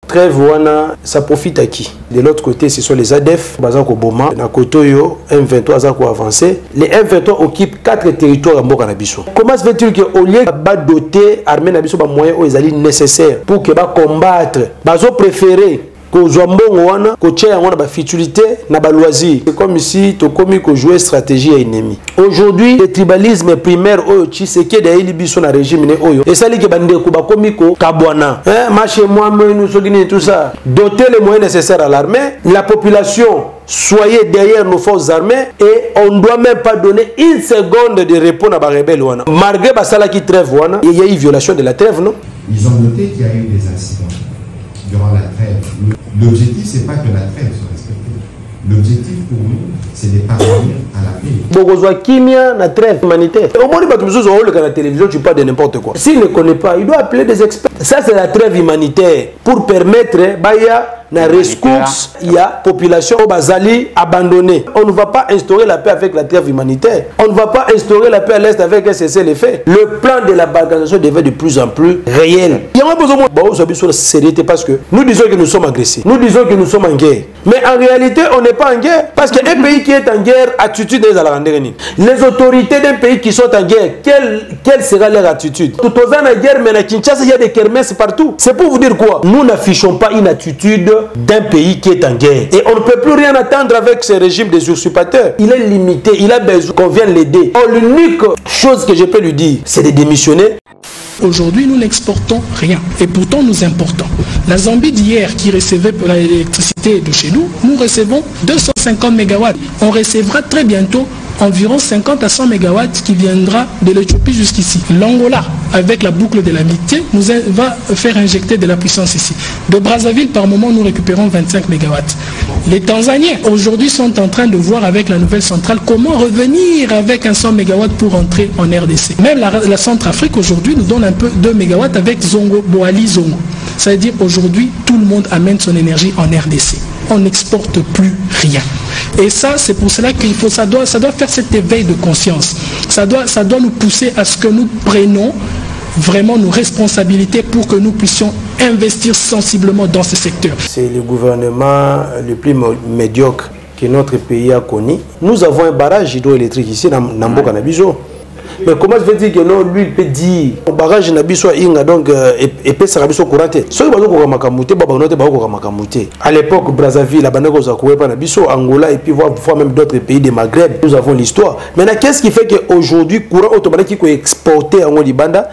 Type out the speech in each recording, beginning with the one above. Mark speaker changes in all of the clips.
Speaker 1: Trêve wana, ça profite à qui? De l'autre côté, ce sont les ADF, Bazako Boma, na Kotoyo, M23 Azako avancé. Les M23 occupent 4 territoires à Mokanabiso. Comment se fait-il qu'au lieu de doter l'armée Nabiso de moyens nécessaires pour que combattre, Bazo préféré que Zouambongo wana, que Tché wana ba futilité, na ba loisir. C'est comme ici, to komi ko jouer stratégie à ennemi. Aujourd'hui, le tribalisme primaire oyo Tshisekedi da Libiso na régime ne oyo. Et ça li ke bande ko ba komi ko kabwana. Marché moi nous sogini tout ça. Doter les moyens nécessaires à l'armée, la population soyez derrière nos forces armées et on ne doit même pas donner une seconde de repos à les rebelles. Malgré Basala qui trêve, il y a eu violation de la trêve, non?
Speaker 2: Ils ont noté qu'il y a eu des incidents durant la trêve. L'objectif, ce n'est pas que la trêve soit respectée. L'objectif pour nous, c'est de parvenir à la paix. Bogozoa Kimia, la trêve humanitaire. Au moins, à la télévision, tu parles de n'importe quoi. S'il ne connaît pas, il doit appeler des experts. Ça, c'est la trêve humanitaire pour permettre, na rescousse, il y a population au Bazali abandonnée. On ne va pas instaurer la paix avec la trêve humanitaire. On ne va pas instaurer la paix à l'Est avec un cessez-le-feu. Le plan de la balkanisation devient de plus en plus réel. Il y a besoin de sérieux parce que nous disons que nous sommes agressés. Nous disons que nous sommes en guerre. Mais en réalité, on n'est pas en guerre. Parce qu'un pays qui est en guerre, attitude des Alarandérini. Les autorités d'un pays qui sont en guerre, quelle sera leur attitude? Tout aux ans en guerre, mais à Kinshasa, il y a des kermesses partout. C'est pour vous dire quoi? Nous n'affichons pas une attitude d'un pays qui est en guerre. Et on ne peut plus rien attendre avec ce régime des usurpateurs. Il est limité, il a besoin qu'on vienne l'aider. L'unique chose que je peux lui dire, c'est de démissionner.
Speaker 3: Aujourd'hui, nous n'exportons rien. Et pourtant, nous importons. La Zambie d'hier, qui recevait l'électricité de chez nous, nous recevons 250 MW. On recevra très bientôt environ 50 à 100 MW qui viendra de l'Éthiopie jusqu'ici. L'Angola, avec la boucle de l'amitié, nous va faire injecter de la puissance ici. De Brazzaville, par moment, nous récupérons 25 MW. Les Tanzaniens, aujourd'hui, sont en train de voir avec la nouvelle centrale comment revenir avec un 100 MW pour entrer en RDC. Même la Centrafrique, aujourd'hui, nous donne un peu 2 MW avec Zongo, Boali Zongo. Ça veut dire aujourd'hui, tout le monde amène son énergie en RDC. On n'exporte plus rien. Et ça, c'est pour cela qu'il faut, ça doit faire cet éveil de conscience. Ça doit nous pousser à ce que nous prenions vraiment nos responsabilités pour que nous puissions investir sensiblement dans ce secteur. C'est le gouvernement le plus médiocre que notre pays a connu. Nous avons un barrage hydroélectrique ici dans Mboka Nabiso. Mais comment je veux dire que non, lui il peut dire le barrage Nabiso inga donc épée Sarabiso couranté. Ce qui va makamuté, makamuté. À l'époque Brazzaville, la banane qu'on a pas Nabiso, Angola et puis voir même d'autres pays des Maghreb. Nous avons l'histoire. Maintenant qu'est-ce qui fait qu'aujourd'hui courant automatique qui est exporté en Libanda?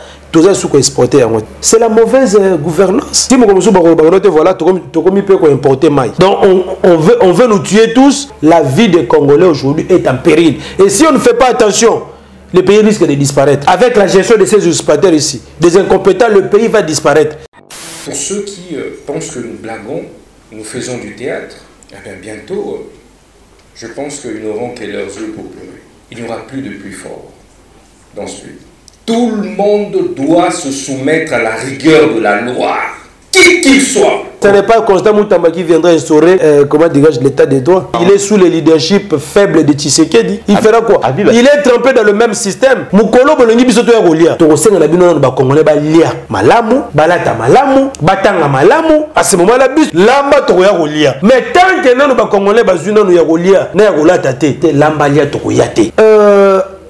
Speaker 3: C'est la mauvaise gouvernance. Si voilà, donc on veut nous tuer tous. La vie des Congolais aujourd'hui est en péril. Et si on ne fait pas attention, le pays risque de disparaître. Avec la gestion de ces usurpateurs ici, des incompétents, le pays va disparaître.
Speaker 4: Pour ceux qui pensent que nous blaguons, nous faisons du théâtre, eh bien bientôt, je pense qu'ils n'auront que leurs yeux pour pleurer. Il n'y aura plus de plus fort dans ce pays. Tout le monde doit se soumettre à la rigueur de la loi, qui qu'il soit.
Speaker 1: Ce n'est pas Constant Moutamba qui viendra instaurer comment dirais-je l'état des droits. Il est sous le leadership faible de Tshisekedi. Il fera quoi? Il est trempé dans le même système. Mukolo bolongi biso to ya kolia. To kosenga na bino ba Congolais ba lia malamu, balata malamu, batanga malamu. À ce moment-là bis lamba to ya kolia. Mais tant que non ba Congolais ba zuna no ya kolia, na ya kolata te lamba lia to koyate.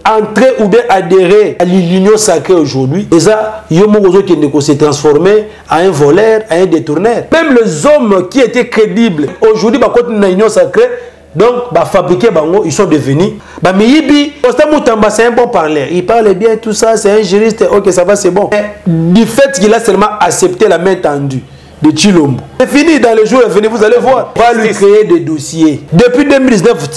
Speaker 1: Entrer ou bien adhérer à l'union sacrée aujourd'hui, et ça, Yomogozo qui s'est transformé en un voleur, en un détourneur. Même les hommes qui étaient crédibles, aujourd'hui, quand on a une union sacrée, donc, fabriquer ils sont devenus. Miyibi, Constant Moutamba, c'est un bon parleur. Il parle bien, tout ça, c'est un juriste, ok, ça va, c'est bon. Mais, du fait qu'il a seulement accepté la main tendue de Chilombo. C'est fini, dans les jours à venir, vous allez voir. On va lui créer des dossiers. Depuis 2019,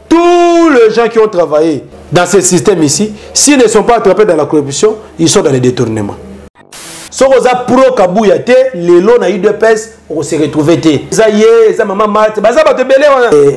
Speaker 1: tous les gens qui ont travaillé dans ce système ici, s'ils ne sont pas attrapés dans la corruption, ils sont dans les détournements. Si on a pro Kabouyate, les lots na UDPS, on s'est retrouvé. Ça y est, ça maman mat, ça va te belé.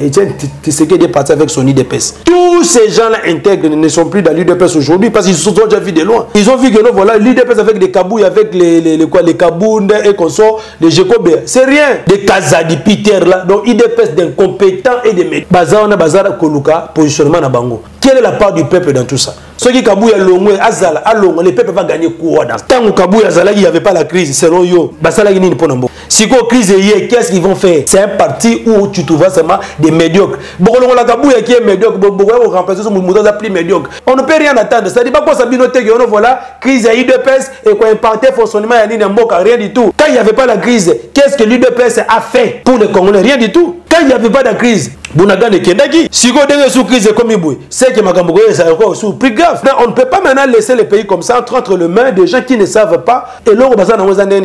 Speaker 1: Et tu sais qu'il est parti avec son UDPS. Tous ces gens-là intègres ne sont plus dans l'UDPS aujourd'hui parce qu'ils se sont déjà vus de loin. Ils ont vu que non, voilà, l'UDPS avec des Kabouilles, avec les Kaboundes et consorts, les Jekobé. C'est rien. Des Kazadi, Peter là, donc UDPS d'incompétents et de médecins. Bazar, on a Bazar Koluka, positionnement na Bango. Quelle est la part du peuple dans tout ça? Ceux qui Kabouya Longwe, Azala, Along, le peuple va gagner quoi dans ce temps où Kabouya Azala, il n'y avait pas la crise, selon yo, Basala Guinée pour Nambo. Si quoi crise est, qu'est-ce qu'ils vont faire? C'est un parti où tu trouves seulement des médiocres. Beaucoup la Kabouya qui est médiocre, beaucoup on remplacer son mouvement plus médiocre. On ne peut rien attendre. Ça dit pas quoi ça binoté que voilà crise à UDPS et quoi impacté fonctionnement à Mboka, rien du tout. Quand il n'y avait pas la crise, qu'est-ce que l'UDPS a fait pour les Congolais? Rien du tout. Quand il n'y avait pas de crise, Bounagan et Kendaki, si vous avez sous crise comme Iboué, c'est que Makambogo est encore sous plus grave. On ne peut pas maintenant laisser les pays comme ça entre les mains des gens qui ne savent pas et l'on va dans vos années.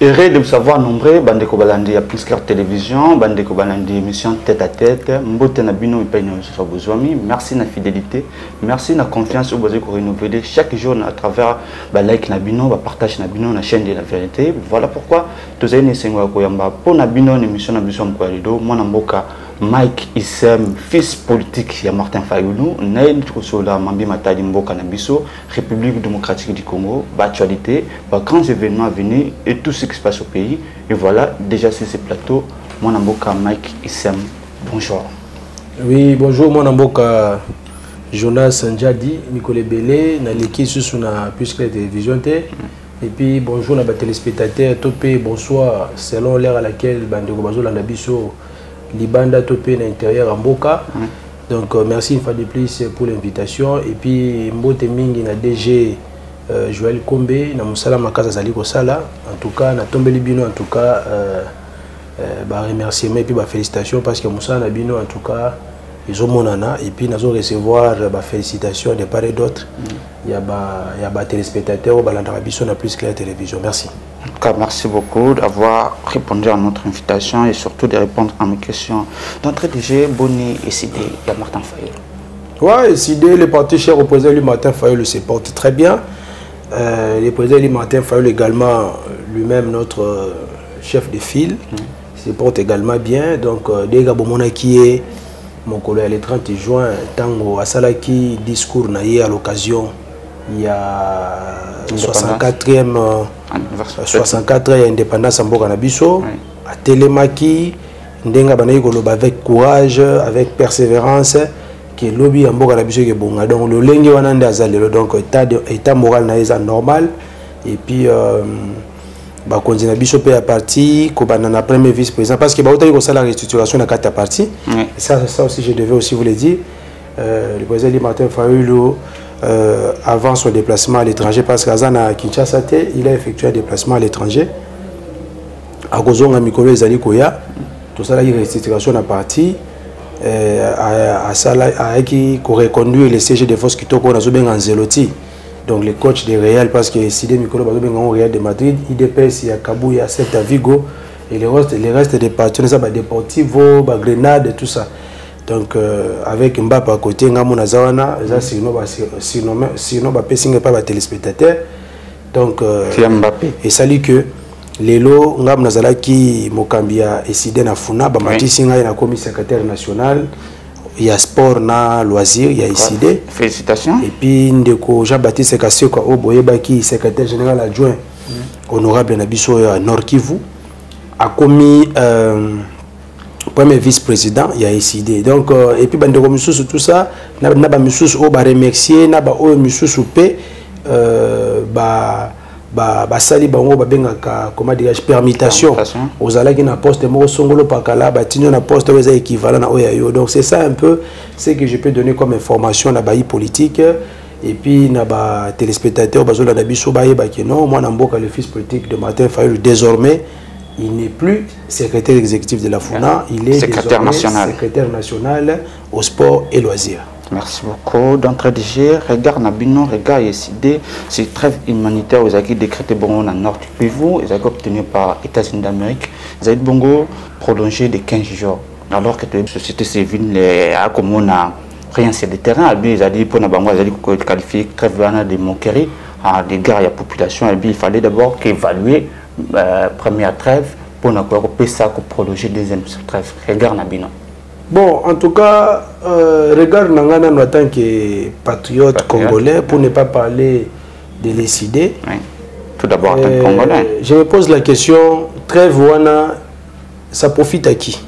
Speaker 5: Heureux de vous savoir nombreux, Bandeko Balandi à Pinsker Télévision, Bandeko Balandi émission tête à tête, Mbote Nabino et Peigno Sobozwami. Merci de la fidélité, merci de la confiance que vous avez renouvelée chaque jour à travers like Nabino, partage Nabino, la chaîne de la vérité. Voilà pourquoi tous les Nesengwa Koyamba pour Nabino, l'émission Nabino Mkwalido, mon Mboka. Mike Issem, fils politique de Martin Fayulu, Naïl Troussola, Mambi Matadi Mboka Nabiso, République démocratique du Congo, actualité, grands événements à venir et tout ce qui se passe au pays. Et voilà, déjà sur ce plateau, mon Mboka Mike Issem. Bonjour.
Speaker 1: Oui, bonjour, mon Mboka Jonas Ndjadi, Nicolas Belé, Naleki sur la puisque la télévision. Et puis bonjour, les téléspectateurs, topé, bonsoir, selon l'heure à laquelle Bandeko Bazola Nabiso. Libanda topé à l'intérieur en Mboka. Donc merci une fois de plus pour l'invitation. Et puis Mbote Mingi na DG Joël Kombe na Moussala Makaza Zali Kosala. En tout cas, na tombé Libino en tout cas remerciements et puis félicitations parce que Moussala Nabino en tout cas ils ont mon nana et puis nous allons recevoir félicitations de part et d'autre. Il y a des téléspectateurs au Balandarabiso na plus que la télévision. Merci.
Speaker 5: En tout cas, merci beaucoup d'avoir répondu à notre invitation et surtout de répondre à mes questions. D'entrée de jeu, Boni et Sidé, il y a Martin Fayulu.
Speaker 1: Oui, Sidé, le parti cher au président Martin Fayulu se porte très bien. Le président Martin Fayulu également, lui-même notre chef de file, se porte également bien. Donc, dès que qui est mon collègue le 30 juin, Tango Asalaki, discours naïe à l'occasion. Il y a 64e indépendance en Mboka Nabiso, à Télémaki, Ndenga Banayikoloba avec courage, avec persévérance, qui est lobby en Mboka Nabiso qui est bon. Donc le lengue wanande azalelo, donc état moral naïsa normal, et puis bah continue Nabiso paye à parti, Kobanana premier vice-président, parce que bah autant il y a la restructuration de 4 parties. Ça aussi je devais aussi vous le dire. Le président Martin Fayulu. Avant son déplacement à l'étranger, parce qu'Azana Kinshasa, il a effectué un déplacement à l'étranger. À Gozonga Mikolo et Zali Koya, tout ça, il y a une restitution à partie. À qui aurait conduit les CG de force qui toquent en Zeloti. Donc les coachs de Real, parce que Sidé Mikolo au Real de Madrid, IDPS, il y a Kabou, il y a Celta Vigo, et les restes des partenaires, Deportivo, Grenade, tout ça. Donc avec Mbappé à côté, Ngamona Zawana, sinon Pessinga pas téléspectateur. Donc et ça dit que Lelo Ngamona Zalaki Mokambia et Sidé na Funa, Bamati Singa na commis secrétaire national, il y a sport na loisir, il y a Sidé.
Speaker 5: Félicitations.
Speaker 1: Et puis Ndeko Jean-Baptiste Kasseko Oboyebaki, secrétaire général adjoint honorable Nabiso à Nord Kivu, a commis premier vice-président, il y a décidé. Donc, et puis, Bandeko Moussous, tout ça, Naba Moussous, on va remercier, Naba Moussous, Sali Bango, comment dirais-je, permutation. Aux alliés qui n'a poste, Moro Songolo Pakala, Batignon n'a poste, équivalent à Oyayo. Donc, c'est ça un peu ce que je peux donner comme information à la politique. Et puis, Naba téléspectateur, Bazola Nabiso, non, moi, Namboka, le fils politique de Martin Fayulu, désormais. Il n'est plus secrétaire exécutif de la FUNA, il est secrétaire national au sport et loisirs.
Speaker 5: Merci beaucoup. D'entrée de jeu, regard Nabino, regard Yesidé, c'est trêve humanitaire aux acquis décrété bon dans Nord du Kivu, ils ont obtenu par les États-Unis d'Amérique. Ils ont bongo prolongé de 15 jours. Alors que la société civile a comme on a rien sur le terrain, ils ont dit pour Nabango, ils ont dit qualifié trêve de Monkeri, à des guerres à la population, il fallait d'abord qu'évaluer. Première trêve pour ne pas ça pour prolonger deuxième trêve. Regarde Nabino.
Speaker 1: Bon, en tout cas, regarde Nangana en tant que patriote congolais, pour ne pas parler de décider.
Speaker 5: Oui. Tout d'abord, en tant que Congolais.
Speaker 1: Je me pose la question, trêve wana, ça profite à qui?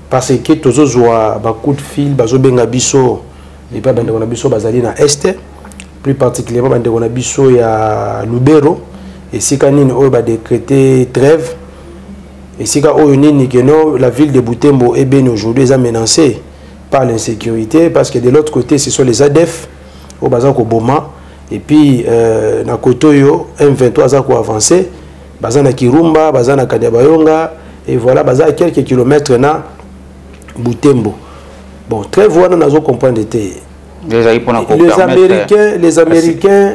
Speaker 1: Parce que tous les coup de fil, bazo benga biso, et pas bande biso bazali na est, plus particulièrement bande biso ya Lubero, et si kanine o ba décréter trêve, et si ka o nini que non, la ville de Butembo est bien aujourd'hui menacée par l'insécurité, parce que de l'autre côté ce sont les ADF au bazako Boma. Et puis, na Kotoyo, M23 a avancé, Bazana Kirumba, Bazana Kadiabayonga, et voilà, Bazana quelques kilomètres na Butembo. Bon, très voilà, nous avons compris. Les Américains,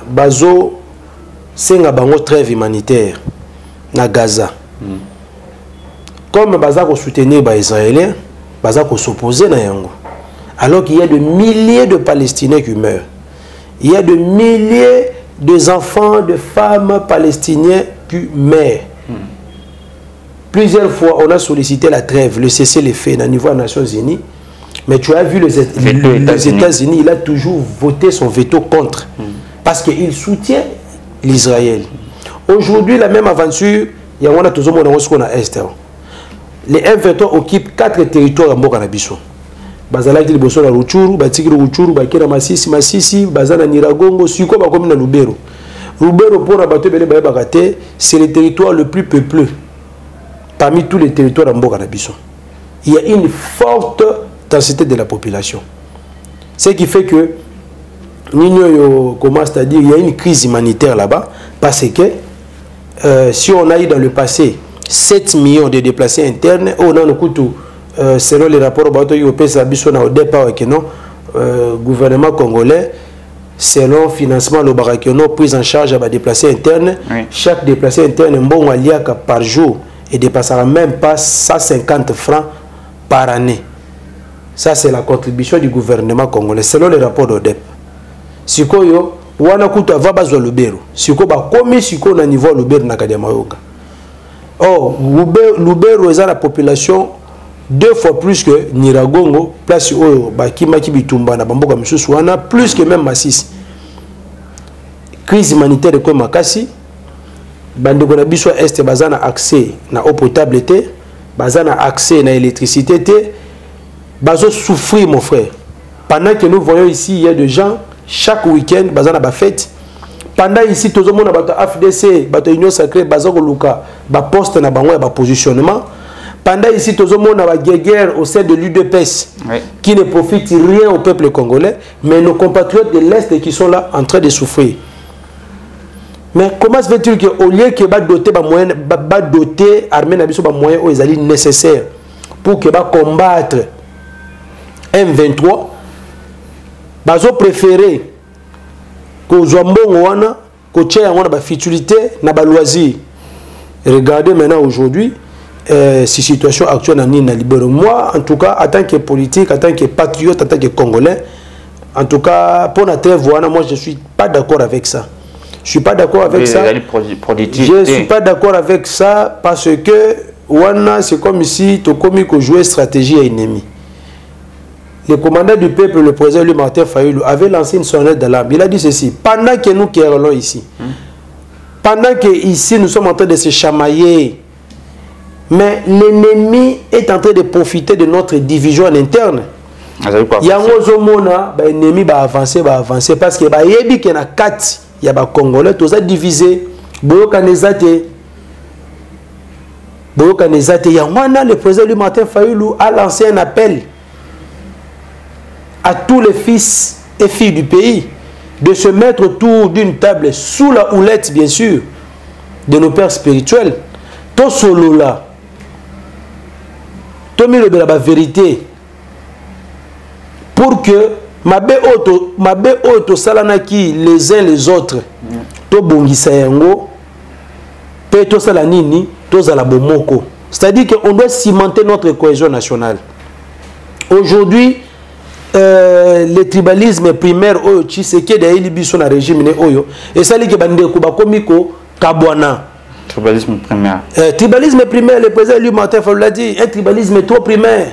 Speaker 1: Bazo, c'est un trêve humanitaire na Gaza. Comme Bazako soutenir les Israéliens, Bazako s'opposer na Yango. Alors qu'il y a de milliers de Palestiniens qui meurent. Il y a de milliers d'enfants, de femmes palestiniens qui meurent. Plusieurs fois, on a sollicité la trêve, le cessez-le-feu au niveau des Nations Unies. Mais tu as vu les États-Unis, il a toujours voté son veto contre. Parce qu'il soutient l'Israël. Aujourd'hui, la même aventure, il y a toujours Est. Les M23 occupent 4 territoires à Mokanabiso. Bazalaki liboso na Ruchuru, batiki Ruchuru, bakena Masisi, bazana Niragongo, siko bakomi na Lubero. Lubero pour na bato belé bakate, c'est le territoire le plus peuplé parmi tous les territoires à Mboka na biso. Il y a une forte densité de la population. Ce qui fait que Nino commence à dire il y a une crise humanitaire là-bas parce que si on a eu dans le passé 7 millions de déplacés internes, on a le selon les rapports au départ gouvernement congolais, selon financement le barakono prise en charge à déplacés internes, oui. Chaque déplacé interne bon par jour et dépassera même pas 150 francs par année. Ça c'est la contribution du gouvernement congolais selon les rapports d'ODEP. Sikoyo wana kutu va bazwa Lubero. Siko ba komi siko na niveau Lubero na Kadiamayoga. Oh, Lubero est la population 2 fois plus que Niragongo, place où Bakimaki Bitumba na Bamboka Misusuana, plus que même Masisi. Crise humanitaire comme Makasi, Bandeko na biso Est bazana accès na eau potable té, bazana accès na électricité té, bazo souffrir mon frère. Pendant que nous voyons ici, il y a des gens, chaque week-end, bazana ba fête. Pendant ici, tout le monde a bato FDC, bato Union Sacrée, bazako luka, ba poste na bango ya ba positionnement. Pendant ici, tout le monde a une guerre au sein de l'UDPS, oui. Qui ne profite rien au peuple congolais, mais nos compatriotes de l'Est qui sont là en train de souffrir. Mais comment se fait-il qu'au lieu que doter l'armée n'a pas moyens nécessaires pour que combattre M23, ils ont préféré que Zouambongo que Tchèque ait futilité, n'a pas loisir. Regardez maintenant aujourd'hui. Ces situations actuelles en Libéro. Moi, en tout cas, en tant que politique, en tant que patriote, en tant que Congolais, en tout cas, pour la trêve, moi, je ne suis pas d'accord avec ça. Je ne suis pas d'accord avec ça. Je ne suis pas d'accord avec ça parce que c'est comme si tu as joué stratégie à ennemi. Le commandant du peuple, le président Louis Martin Fayulu, avait lancé une sonnette d'alarme. Il a dit ceci, pendant que nous querellons ici, pendant que ici nous sommes en train de se chamailler, mais l'ennemi est en train de profiter de notre division en interne. Il y a un ennemi qui va avancer parce que il y a 4 il y a des Congolais tous divisés. Il y a le président Louis Martin Fayulu a lancé un appel à tous les fils et filles du pays de se mettre autour d'une table sous la houlette, bien sûr, de nos pères spirituels. Tout solo là. La vérité pour que mabe auto salanaki les uns les autres to bongisa yango pe to salanini to zala bomoko, c'est-à-dire qu'on doit cimenter notre cohésion nationale. Aujourd'hui le tribalisme primaire oyo Tshisekedi a libiso na régime ne oyo et ça li ke bande ko bakomiko kabwana.
Speaker 5: Tribalisme primaire.
Speaker 1: Tribalisme primaire, le président Louis Martin Fayulu l'a dit, un tribalisme trop primaire.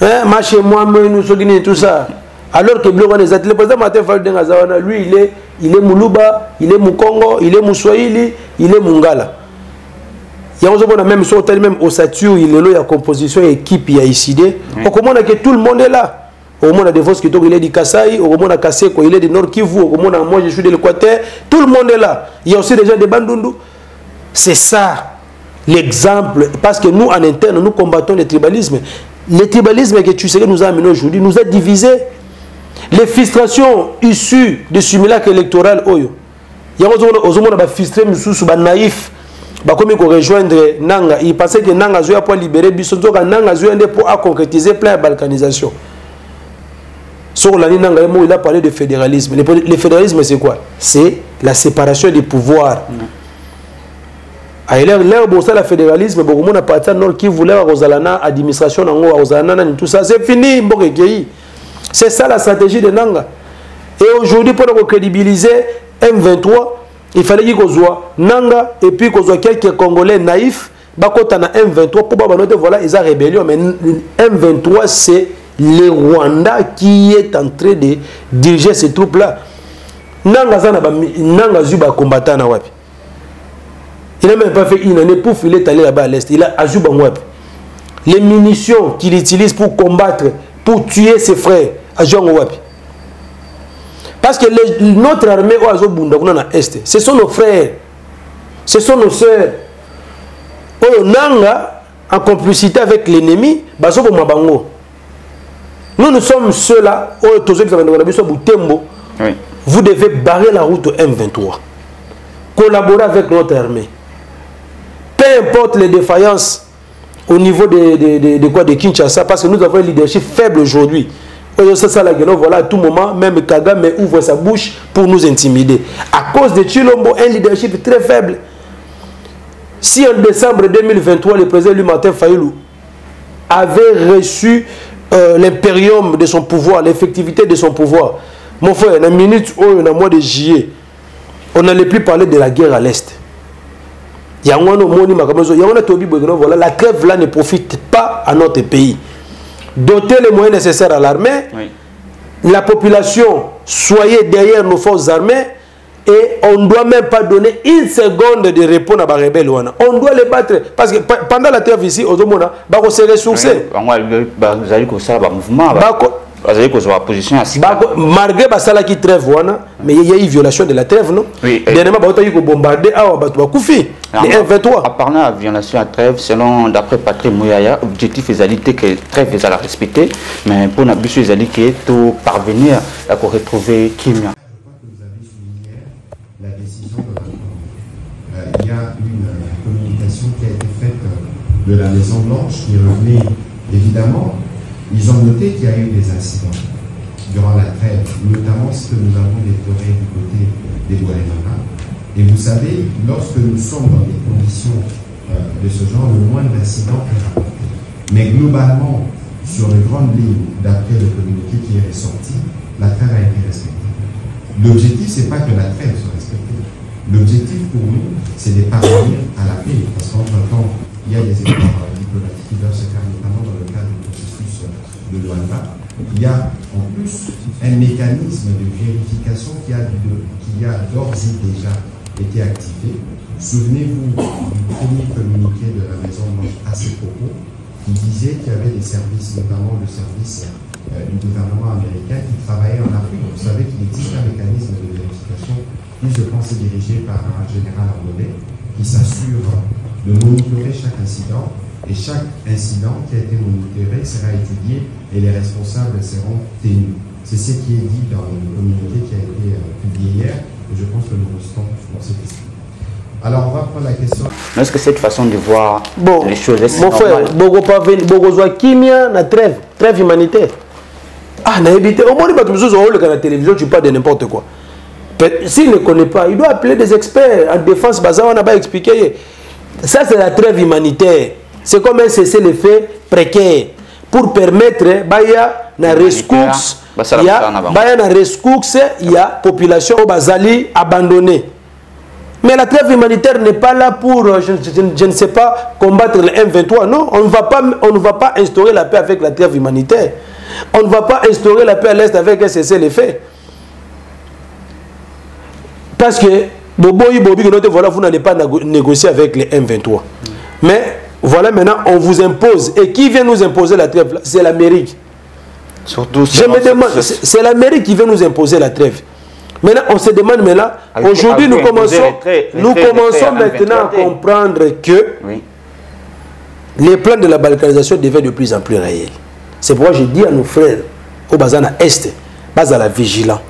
Speaker 1: Marché moi, nous sommes tout ça. Alors que le président Martin Fayulu Dengazawana, lui, il est Moulouba, il est Moukongo, il est Mouswahili, il est Mungala. Il y a même même au Satur, il est là, il y a composition, équipe, il y a ICD. Au moment que tout le monde est là. Au moment de Force il est du Kasaï, au moment de Kaseko, il est du Nord Kivu, au moment moi je suis de l'Équateur, tout le monde est là. Il y a aussi des gens de Bandundu. C'est ça l'exemple, parce que nous en interne, nous combattons le tribalisme. Le tribalisme que tu sais que nous a amené aujourd'hui nous a divisés. Les frustrations issues du simulacre électoral, il y a des frustrés, des naïfs. Comme il rejoindre Nanga, il pensait que Nanga Zoya pour libérer Bissonto, Nanga Zoya pour concrétiser plein de balkanisation. Sur l'année Nanga, il a parlé de fédéralisme. Le fédéralisme, c'est quoi? C'est la séparation des pouvoirs. L'air bon ça, le fédéralisme, beaucoup de partis qui voulaient avoir l'administration, tout ça, c'est fini. C'est ça la stratégie de Nanga. Et aujourd'hui, pour crédibiliser M23, il fallait qu'il soit Nanga et puis qu'il soit quelques Congolais naïfs. Bakota na M23 pour noter voilà ils ont rébellion mais M23 c'est le Rwanda qui est en train de diriger ces troupes là. Nanga zana Nanga Zuba combattant na wapi. Il n'a même pas fait une année pouf il est allé là-bas à l'est. Il a Azuba wapi. Les munitions qu'il utilise pour combattre, pour tuer ses frères, Azuba wapi. Parce que notre armée au Est, ce sont nos frères, ce sont nos soeurs. Au Nanga, en complicité avec l'ennemi, nous sommes ceux-là, vous devez barrer la route au M23. Collaborer avec notre armée. Peu importe les défaillances au niveau de Kinshasa, parce que nous avons un leadership faible aujourd'hui. Voilà, à tout moment, même Kagame ouvre sa bouche pour nous intimider. À cause de Chilombo, un leadership très faible. Si en décembre 2023, le président Martin Fayulu avait reçu l'impérium de son pouvoir, l'effectivité de son pouvoir, mon frère, dans une minute où on a mois de juillet, on n'allait plus parler de la guerre à l'Est. La trêve là ne profite pas à notre pays. Doter les moyens nécessaires à l'armée, la population, soyez derrière nos forces armées et on ne doit même pas donner une seconde de répondre à la rebelle. On doit les battre parce que pendant la trêve ici, on va se ressourcer.
Speaker 5: Vous allez que ça va mouvement. Vous allez que la position ainsi.
Speaker 1: Malgré ça qui trêve, mais il y a eu violation de la trêve, non? Oui. Dernièrement, il y a eu bombardé à Koufi. Les M23.
Speaker 5: En parlant de la violation à trêve, selon d'après Patrick Mouyaya, l'objectif est que la trêve est à la respecter, mais pour nous, ils ont dit qu'il faut parvenir à retrouver Kimia.
Speaker 2: Vous avez souligné la décision de il y a une communication qui a été faite de la Maison Blanche qui revenait évidemment. Ils ont noté qu'il y a eu des incidents durant la trêve, notamment ce que nous avons déploré du côté des Douanemana. Et vous savez, lorsque nous sommes dans des conditions de ce genre, le moins d'incidents est rapporté. Mais globalement, sur les grandes lignes, d'après le communiqué qui est ressorti, la trêve a été respectée. L'objectif, ce n'est pas que la trêve soit respectée. L'objectif pour nous, c'est de parvenir à la paix. Parce qu'entre-temps, il y a des efforts diplomatiques qui doivent se faire, notamment dans le cadre du processus de Luanda. Il y a en plus un mécanisme de vérification qui a d'ores et déjà été activé. Souvenez-vous du premier communiqué de la Maison Blanche à ces propos, qui disait qu'il y avait des services, notamment le service du gouvernement américain, qui travaillait en Afrique. Vous savez qu'il existe un mécanisme de vérification qui, je pense, est dirigé par un général angolais qui s'assure de monitorer chaque incident. Et chaque incident qui a été monitoré sera étudié et les responsables seront tenus. C'est ce qui est dit dans le communiqué qui a été publié hier. Et je pense que nous restons dans cette question. Alors, on va prendre la question.
Speaker 5: Est-ce que cette façon de voir les choses est
Speaker 1: mon frère, Bogo Kimia, na trêve humanitaire. Ah, na évité. Au moins, la télévision, tu parles de n'importe quoi. S'il ne connaît pas, il doit appeler des experts en défense. On n'a pas expliqué. Ça, c'est la trêve humanitaire. C'est comme un cessez-le-feu précaire pour permettre na rescousse il y a population au Bazali abandonnée. Mais la trêve humanitaire n'est pas là pour, je ne sais pas, combattre le M23. Non, on ne va pas instaurer la paix avec la trêve humanitaire. On ne va pas instaurer la paix à l'Est avec un cessez-le-feu. Parce que, voilà, vous n'allez pas négocier avec les M23. Mais, voilà, maintenant, on vous impose. Et qui vient nous imposer la trêve? C'est l'Amérique.
Speaker 5: Surtout,
Speaker 1: je me demande, c'est l'Amérique qui vient nous imposer la trêve. Maintenant, on se demande maintenant, aujourd'hui, nous commençons maintenant à comprendre que les plans de la balkanisation deviennent de plus en plus réels. C'est pourquoi je dis à nos frères, au Bazana Est, pas à la vigilance,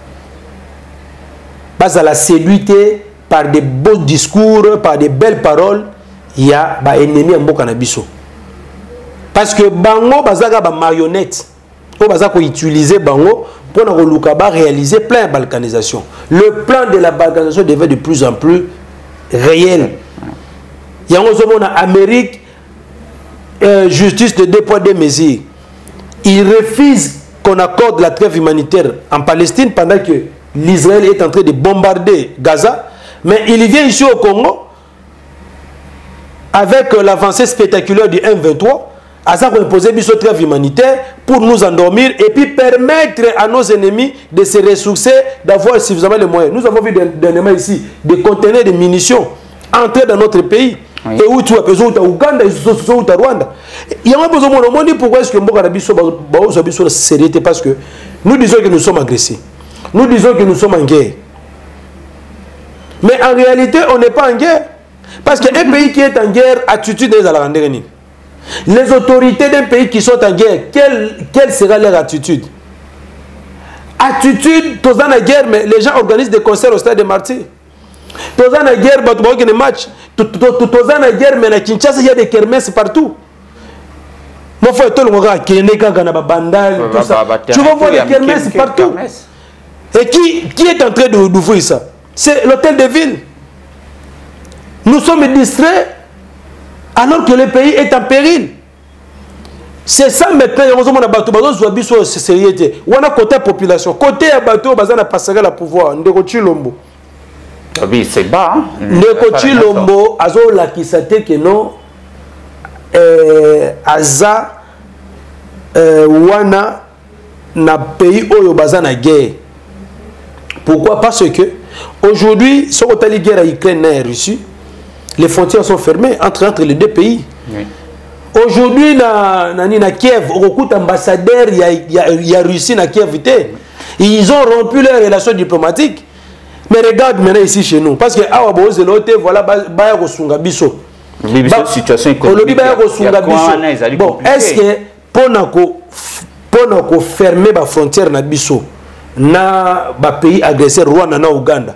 Speaker 1: pas à la séduité, par des beaux discours, par des belles paroles, il y a des ennemis en Bokanabiso. Parce que Bango, Bazaga, ba marionnette, au Bazako utiliser Bango, pour réaliser plein de balkanisation. Le plan de la balkanisation devient de plus en plus réel. Il y a en Amérique, justice de 2 poids 2 mesures. Il refuse qu'on accorde la trêve humanitaire en Palestine pendant que l'Israël est en train de bombarder Gaza. Mais il vient ici au Congo avec l'avancée spectaculaire du M23. À ça qu'on imposait une trêve humanitaire pour nous endormir et puis permettre à nos ennemis de se ressourcer, d'avoir suffisamment de moyens. Nous avons vu dernièrement ici des conteneurs de munitions entrer dans notre pays. Oui. Et où tu as besoin de Ouganda, ou de Rwanda. Il y a besoin de dire pourquoi est-ce que Mboka a sérénité, parce que nous disons que nous sommes agressés. Nous disons que nous sommes en guerre. Mais en réalité, on n'est pas en guerre. Parce qu'un pays qui est en guerre, attitude est à la rendre. Les autorités d'un pays qui sont en guerre, quelle sera leur attitude? Attitude, tous dans la guerre, mais les gens organisent des concerts au stade des Martyrs. Tous dans la guerre, il y a des matchs. Tous dans la guerre, mais à Kinshasa, il y a des kermesses partout. Moi, il faut que tu vas voir des kermesses partout. Et qui est en train d'ouvrir ça? C'est l'hôtel de ville. Nous sommes distraits alors que le pays est en péril. C'est ça maintenant, on a battu, c'est sérieux. On a côté population, côté à bateau, on a passé le pouvoir. Ndeko Chilombo.
Speaker 5: Oui, c'est bas.
Speaker 1: Ndeko Chilombo, azo la kisate que non, aza wana na pays oyo bazana guerre. Pourquoi? Parce que aujourd'hui, si on a la guerre à Ukraine et Russie, les frontières sont fermées entre les deux pays. Oui. Aujourd'hui, na Kiev, au coup d'ambassadeur, il y a Russie na Kiev. Ils ont rompu leurs relations diplomatiques. Mais regarde maintenant ici chez nous. Parce que voilà,
Speaker 5: situation économique.
Speaker 1: Bon, est-ce que pour fermer la frontière na biso na pays agresseur Rwanda na Ouganda,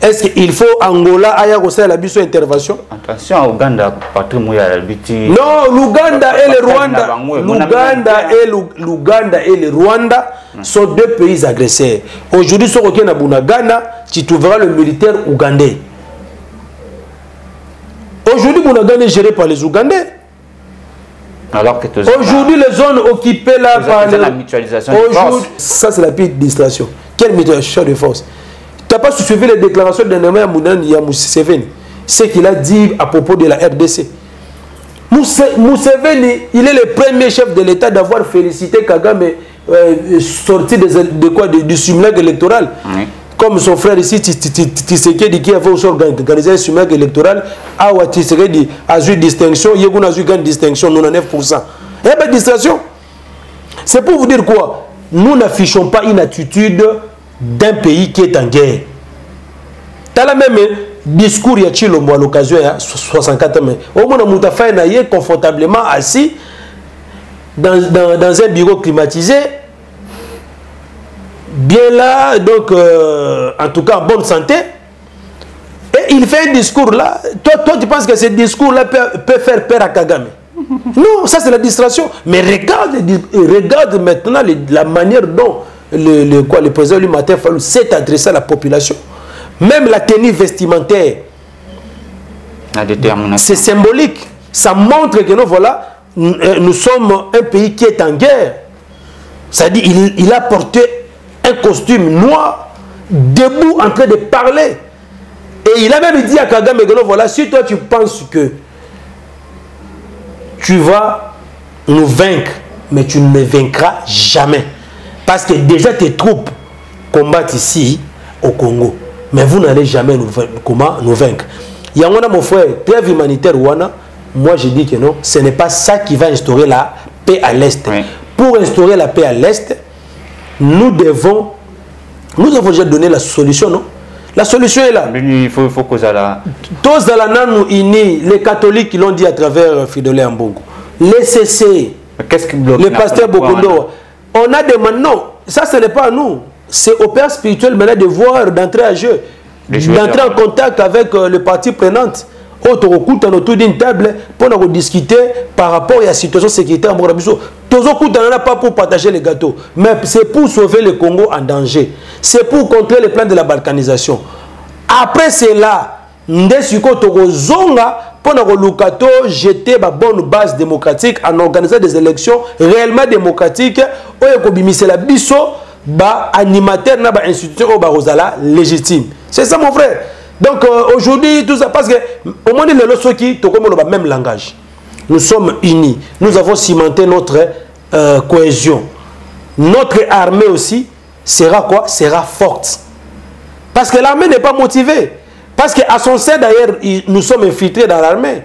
Speaker 1: est-ce qu'il faut Angola aya kosa la biso intervention?
Speaker 5: Attention à Ouganda, patrimoine à l'habitude.
Speaker 1: Non, l'Ouganda et le Rwanda. L'Ouganda et le Rwanda sont deux pays agresseurs. Aujourd'hui, si on est à Bunagana, tu trouveras le militaire ougandais. Aujourd'hui, Bunagana est géré par les Ougandais. Aujourd'hui, les zones occupées là par
Speaker 5: la mutualisation
Speaker 1: de force. Ça, c'est la pire distraction. Quelle mutualisation de force? Tu n'as pas suivi les déclarations de Nema Museveni, ce qu'il a dit à propos de la RDC. Museveni, il est le premier chef de l'État d'avoir félicité Kagame sorti du simulacre électoral. Oui. Comme son frère ici, Tshisekedi, qui avait aussi organisé un simulacre électoral, Awa Tshisekedi a eu distinction, Yegoun a eu une distinction, 99%. Il y a une distraction. C'est pour vous dire quoi? Nous n'affichons pas une attitude d'un pays qui est en guerre. Tu as le même discours il y a Chilombo à l'occasion il y a 64 mai. Au moins, on a confortablement assis dans un bureau climatisé, bien là, donc en tout cas en bonne santé. Et il fait un discours là. Toi tu penses que ce discours là peut faire peur à Kagame? Non, ça c'est la distraction. Mais regarde maintenant la manière dont le président lui Martin Fayulu s'est adressé à la population. Même la tenue vestimentaire, c'est symbolique. Ça montre que nous, voilà, nous sommes un pays qui est en guerre. C'est-à-dire il a porté un costume noir, debout, en train de parler. Et il a même dit à Kagame, voilà, si toi tu penses que tu vas nous vaincre, mais tu ne me vaincras jamais. Parce que déjà tes troupes combattent ici au Congo. Mais vous n'allez jamais nous vaincre. Il y a mon frère, trêve humanitaire, moi je dis que non, ce n'est pas ça qui va instaurer la paix à l'Est. Oui. Pour instaurer la paix à l'Est, nous avons déjà donné la solution, non? La solution est là.
Speaker 5: Il faut que ça.
Speaker 1: Tous nous unis, les catholiques qui l'ont dit à travers Fidèle Ambongo, les CC,
Speaker 5: qu'est-ce qui bloque
Speaker 1: les pasteurs Bokondo. On a demandé, non, ça ce n'est pas à nous. C'est au père spirituel maintenant de voir, d'entrer à jeu, d'entrer en contact avec les parties prenantes. Autour d'une table pour discuter par rapport à la situation sécuritaire. On n'a pas pour partager les gâteaux, mais c'est pour sauver le Congo en danger. C'est pour contrer les plans de la balkanisation. Après cela, nous pour jeter la bonne base démocratique en organisant des élections réellement démocratiques. C'est la biso animateur na institution légitime. C'est ça mon frère. Donc aujourd'hui, tout ça, parce que au moins les lois qui ont le même langage. Nous sommes unis. Nous avons cimenté notre cohésion. Notre armée aussi sera quoi? Sera forte. Parce que l'armée n'est pas motivée. Parce qu'à son sein d'ailleurs, nous sommes infiltrés dans l'armée.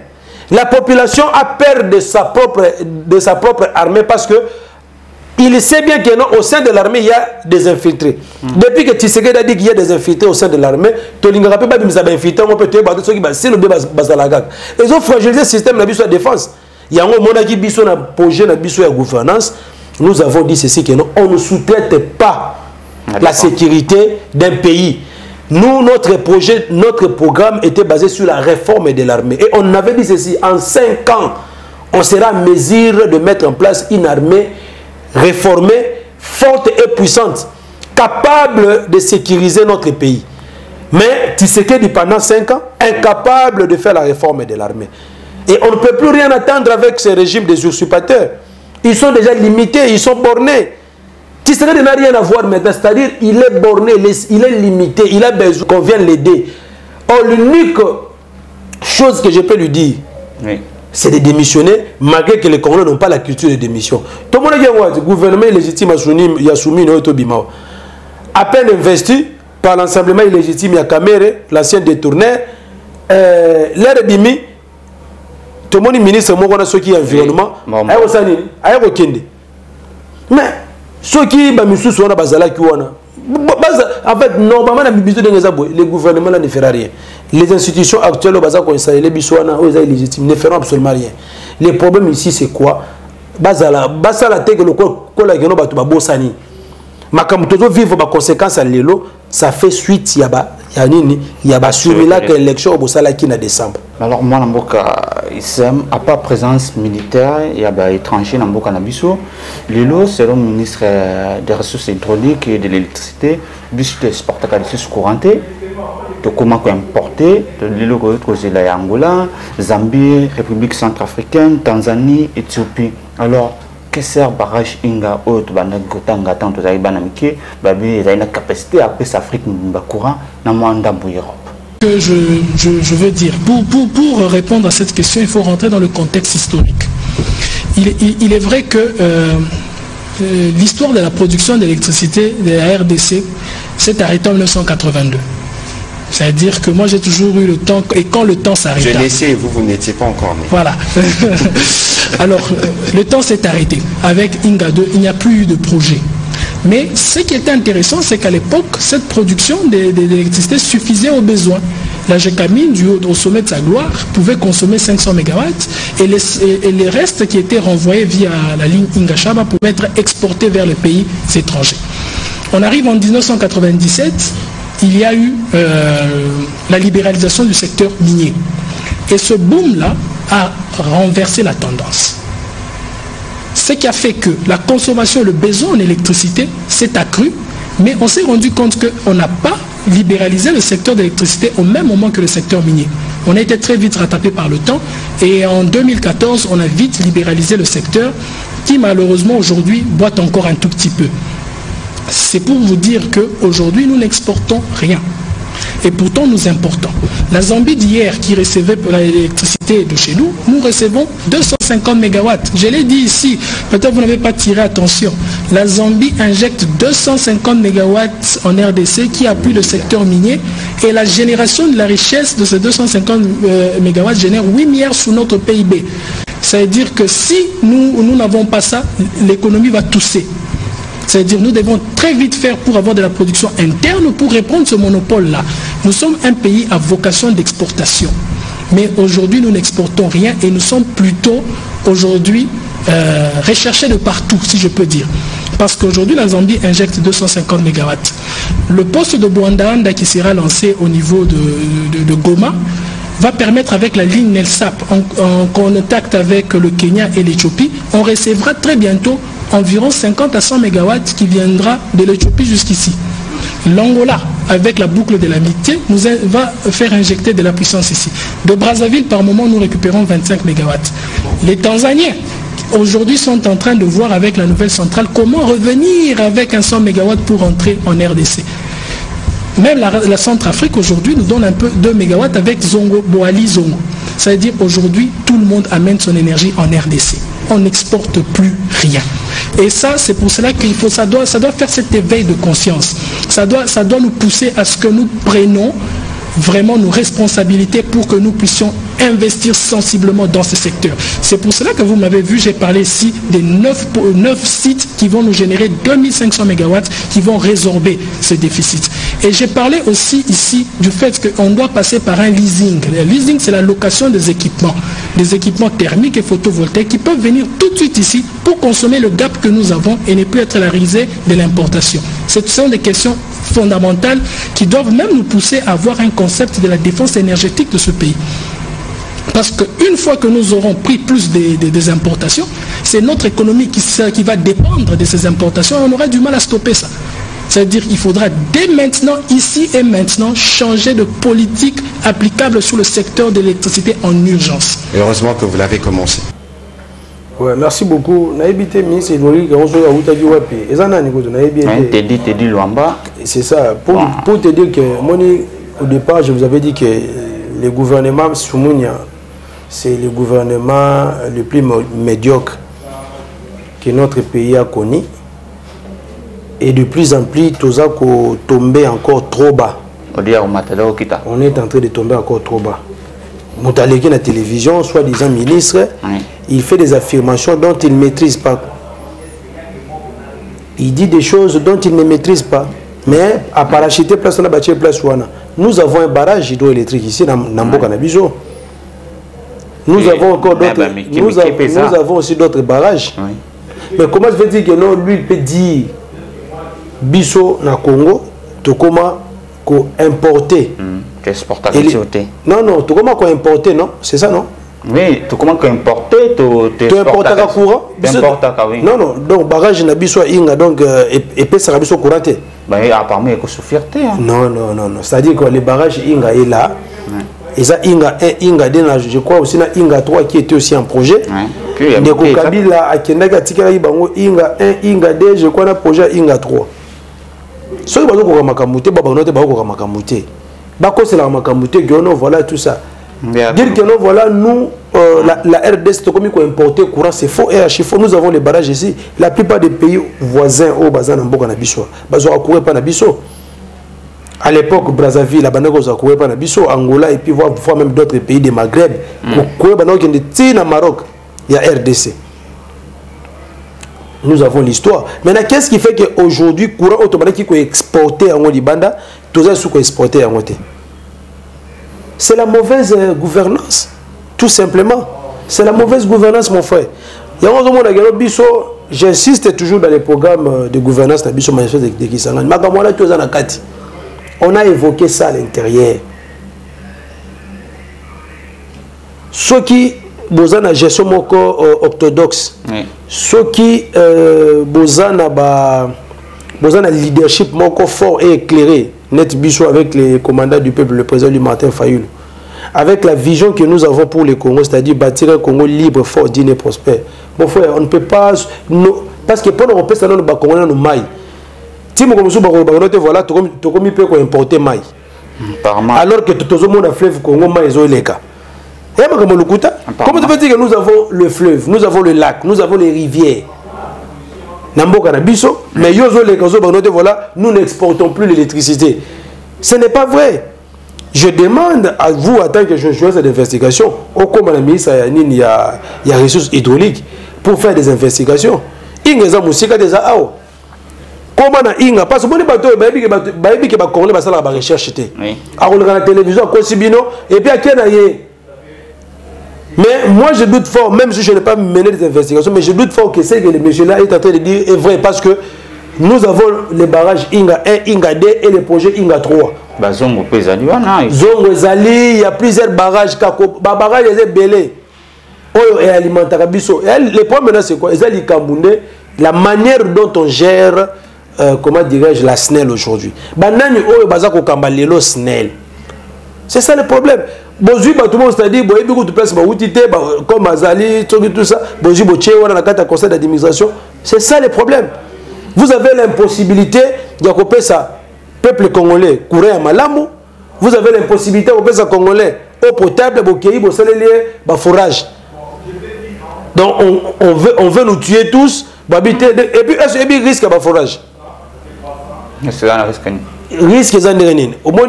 Speaker 1: La population a peur de sa propre armée parce que il sait bien que non, au sein de l'armée, il y a des infiltrés. Depuis que Tshisekedi a dit qu'il y a des infiltrés au sein de l'armée, ils ont fragilisé le système de défense. Il y a un moment qui a projet de gouvernance. Nous avons dit ceci que non, on ne sous-traite pas la sécurité d'un pays. Nous, notre projet, notre programme était basé sur la réforme de l'armée. Et on avait dit ceci, en 5 ans, on sera en mesure de mettre en place une armée réformée, forte et puissante, capable de sécuriser notre pays. Mais Tshisekedi, pendant 5 ans, incapable de faire la réforme de l'armée. Et on ne peut plus rien attendre avec ce régime des usurpateurs. Ils sont déjà limités, ils sont bornés. Tshisekedi n'a rien à voir maintenant, c'est-à-dire il est borné, il est limité, il a besoin qu'on vienne l'aider. Or, l'unique chose que je peux lui dire, oui, c'est de démissionner, malgré que les Congolais n'ont pas la culture de démission. Tout le monde a dit le gouvernement illégitime a soumis Bimao. À peine investi par l'ensemblement illégitime Yakamere, l'ancien détourneur, l'air dimi, tout le monde est ministre, moi, on a ceux qui ont environnement, mais ceux qui sont en fait, normalement, le gouvernement ne fera rien. Les institutions actuelles les légitimes ne feront absolument rien. Le problème ici, c'est quoi? Ça fait suite, il y a celui-là que l'élection qui en décembre.
Speaker 5: Alors, moi, à part présence militaire, il y a étranger dans Mboka Nabiso. Lilo, c'est le ministre des Ressources hydrauliques et de l'électricité, bus de exportateur de courante, de comment importer, de Lilo que Angola, Zambie, République centrafricaine, Tanzanie, Éthiopie. Alors, qu'est-ce que barrage Inga Haute, Banagotanga, tant de Zaïbanamike, Babi, il a une capacité à passer l'Afrique courant dans le monde d'Europe.
Speaker 3: Que je veux dire, pour répondre à cette question, il faut rentrer dans le contexte historique. Il est vrai que l'histoire de la production d'électricité de la RDC s'est arrêtée en 1982. C'est-à-dire que moi j'ai toujours eu le temps, et quand le temps s'arrête.
Speaker 6: Je naissais et vous n'étiez pas encore né.
Speaker 3: Voilà. Alors, le temps s'est arrêté. Avec Inga 2, il n'y a plus eu de projet. Mais ce qui était intéressant, c'est qu'à l'époque, cette production d'électricité suffisait aux besoins. La GECAMINE, du haut au sommet de sa gloire, pouvait consommer 500 MW et les restes qui étaient renvoyés via la ligne Ingashaba pouvaient être exportés vers les pays étrangers. On arrive en 1997, il y a eu la libéralisation du secteur minier. Et ce boom-là a renversé la tendance. Ce qui a fait que la consommation, le besoin en électricité s'est accru, mais on s'est rendu compte qu'on n'a pas libéralisé le secteur d'électricité au même moment que le secteur minier. On a été très vite rattrapé par le temps et en 2014, on a vite libéralisé le secteur qui malheureusement aujourd'hui boite encore un tout petit peu. C'est pour vous dire qu'aujourd'hui, nous n'exportons rien. et pourtant nous importons. La Zambie d'hier qui recevait l'électricité de chez nous, nous recevons 250 MW. Je l'ai dit ici, peut-être vous n'avez pas tiré attention. La Zambie injecte 250 MW en RDC qui appuie le secteur minier et la génération de la richesse de ces 250 MW génère 8 milliards sous notre PIB. Ça veut dire que si nous n'avons pas ça, l'économie va tousser. C'est-à-dire nous devons très vite faire pour avoir de la production interne pour répondre à ce monopole-là. Nous sommes un pays à vocation d'exportation. Mais aujourd'hui, nous n'exportons rien et nous sommes plutôt aujourd'hui recherchés de partout, si je peux dire. Parce qu'aujourd'hui, la Zambie injecte 250 MW. Le poste de Bouandanda qui sera lancé au niveau de Goma va permettre avec la ligne NELSAP, en contact avec le Kenya et l'Éthiopie, on recevra très bientôt environ 50 à 100 MW qui viendra de l'Éthiopie jusqu'ici. L'Angola, avec la boucle de l'amitié, nous va faire injecter de la puissance ici. De Brazzaville, par moment, nous récupérons 25 MW. Les Tanzaniens, aujourd'hui, sont en train de voir avec la nouvelle centrale comment revenir avec un 100 MW pour entrer en RDC. Même la Centrafrique aujourd'hui nous donne un peu 2 MW avec Zongo, Boali Zongo. Ça veut dire aujourd'hui tout le monde amène son énergie en RDC. On n'exporte plus rien. Et ça, c'est pour cela qu'il faut, ça doit faire cet éveil de conscience. Ça doit nous pousser à ce que nous prenions vraiment nos responsabilités pour que nous puissions investir sensiblement dans ce secteur. C'est pour cela que vous m'avez vu, j'ai parlé ici des 9 sites qui vont nous générer 2500 MW qui vont résorber ce déficit. Et j'ai parlé aussi ici du fait qu'on doit passer par un leasing. Le leasing, c'est la location des équipements thermiques et photovoltaïques qui peuvent venir tout de suite ici pour consommer le gap que nous avons et ne plus être la risée de l'importation. Ce sont des questions fondamentales qui doivent même nous pousser à avoir un concept de la défense énergétique de ce pays. Parce qu'une fois que nous aurons pris plus des importations, c'est notre économie qui va dépendre de ces importations et on aura du mal à stopper ça. C'est-à-dire qu'il faudra dès maintenant, ici et maintenant, changer de politique applicable sur le secteur de l'électricité en urgence.
Speaker 6: Et heureusement que vous l'avez commencé.
Speaker 1: Ouais, merci beaucoup. C'est ça. Pour te dire que, au départ, je vous avais dit que le gouvernement Soumounia, c'est le gouvernement le plus médiocre que notre pays a connu. Et de plus en plus, tous qu'on tomber encore trop bas. On est en train de tomber encore trop bas. Moutaleki à la télévision, soi-disant ministre, il fait des affirmations dont il ne maîtrise pas. Il dit des choses dont il ne maîtrise pas. Mais à parachuter place, on a bâti place. Nous avons un barrage hydroélectrique ici, dans Nambo Canabiso. Nous avons encore d'autres. Nous avons aussi d'autres barrages. Mais comment je veux dire que non, lui, il peut dire Biso na Congo, tu comment importer. Non, non, tu comment importer, non? C'est ça, non?
Speaker 5: Oui, tu comment importer, tu
Speaker 1: importes à courant?
Speaker 5: Oui.
Speaker 1: Non, non, donc barrage na Biso Inga, donc épais ça Biso couranté.
Speaker 5: Apparemment, il y a fierté.
Speaker 1: Non, non, non, non. C'est-à-dire que le barrage Inga est là. Et ça, Inga 1, Inga 2, je crois aussi, Inga 3 qui était aussi en projet. Ndeko Kabila, Akendaga, Tikara, Inga 1, Inga 2, je crois, un projet Inga 3. Ce qui est Makamouté, Makamouté. Bako c'est la Makamouté, voilà tout ça. Dire que non, voilà, nous, la RDC, c'est comme il importer courant, c'est faux. Et à chaque fois, nous avons les barrages ici. La plupart des pays voisins, au Bazan, Namboka, Nabiso, Bazo, Akoué, Panabiso. À l'époque, Brazzaville, la Banako, Akoué, Panabiso, Angola, et puis voir même d'autres pays des Maghreb. Akoué, Banako, qui est au Maroc, il y a RDC. Nous avons l'histoire. Maintenant, qu'est-ce qui fait qu'aujourd'hui, le courant automatique qui est exporté en Libanda, tout ça est exporté en Oté? C'est la mauvaise gouvernance, tout simplement. C'est la mauvaise gouvernance, mon frère. J'insiste toujours dans les programmes de gouvernance de Kisangani. On a évoqué ça à l'intérieur. Ceux qui bozana gestion moko orthodoxe, ceux qui bozana leadership moko fort et éclairé, net biso avec les commandants du peuple, le président du Martin Fayulu, avec la vision que nous avons pour le Congo, c'est-à-dire bâtir un Congo libre, fort, digne et prospère. Mon frère, on ne peut pas, parce que pendant qu'on peut s'en aller nous maille. Si nous voilà, tu comme il peut importer maille. alors que tout le monde a fleuve Congo maïzo les cas. Comment tu peux dire que nous avons le fleuve, nous avons le lac, nous avons les rivières? Namboka na biso, mais yozo les gazo voilà, nous n'exportons plus l'électricité. Ce n'est pas vrai. Je demande à vous, en tant que joueur d'investigation, au comme la ministre il y a ressources hydrauliques pour faire des investigations. Il y a des des AO. Comment na inga parce que bon bateau baby qui va corriger ba sala ba recherche té. A regarder la télévision Kosibino et puis à Kenaye. Mais moi je doute fort, même si je n'ai pas mené des investigations, mais je doute fort que ce que le monsieur là est en train de dire est vrai parce que nous avons les barrages Inga 1, Inga 2 et le projet Inga 3.
Speaker 5: Zongo Pezali,
Speaker 1: Zongo Zali, il y a plusieurs barrages. Barrages les belés. Oyo et alimentation biso. Le problème c'est quoi? Ezali Kambunde, la manière dont on gère comment dirais-je la SNEL aujourd'hui. Banani oyo bazako kambalelo SNEL. C'est ça le problème. Bozui ba tout le monde c'est-à-dire boyebi ko tu place ba outité comme Azali tout ça, bozui boche wana na kata conseil d'administration. C'est ça le problème. Vous avez l'impossibilité de couper ça peuple congolais courant à malamu. Vous avez l'impossibilité de couper ça congolais eau potable bokéi bo salelier ba forage. Donc on veut nous tuer tous, et puis est-ce qu'il risque à forage?
Speaker 5: C'est un risque.
Speaker 1: Risque est au moins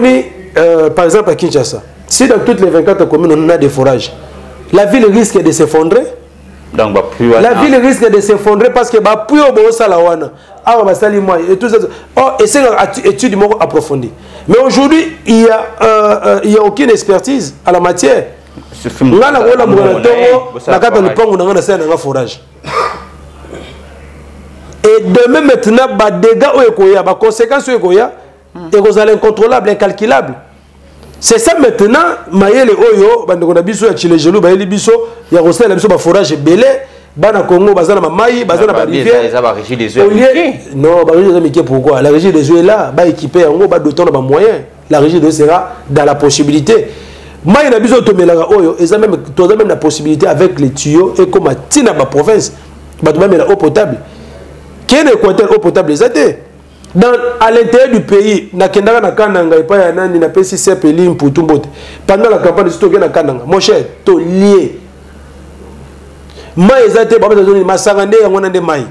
Speaker 1: par exemple à Kinshasa. Si dans toutes les 24 communes on a des forages, la ville risque de s'effondrer.
Speaker 5: Donc
Speaker 1: la ville risque de s'effondrer parce que plus au bon salawana, et tout ça. Oh, et c'est une étude approfondie. Mais aujourd'hui il y a aucune expertise à la matière. Et demain maintenant, les dégâts, les conséquences, sont incontrôlables, incalculables. C'est ça maintenant, Mayele Oyo, Bandonabiso, Chilejelou, Bayelibiso, Yarosel, la forage belé, Bana Congo, Bazana Maï, Bazana Barivière.
Speaker 5: La régie des eaux.
Speaker 1: Non, la régie des eaux, pourquoi? La régie des eaux est là, va équiper en gros, va doter de moyens. La régie des eaux sera dans la possibilité. Moi, il y a besoin de Oyo, et ça même, tu as même la possibilité avec les tuyaux et comme à Tina, ma province, tu as même la eau potable. Quel est l'équateur eau potable? À l'intérieur du pays, na kendanga na kananga et pas yanani na pesi sepelim pour tout monde. Pendant la campagne de stocker na kananga, mon cher, to lié. Mai ezate, baba zoni masangande yango na de mai.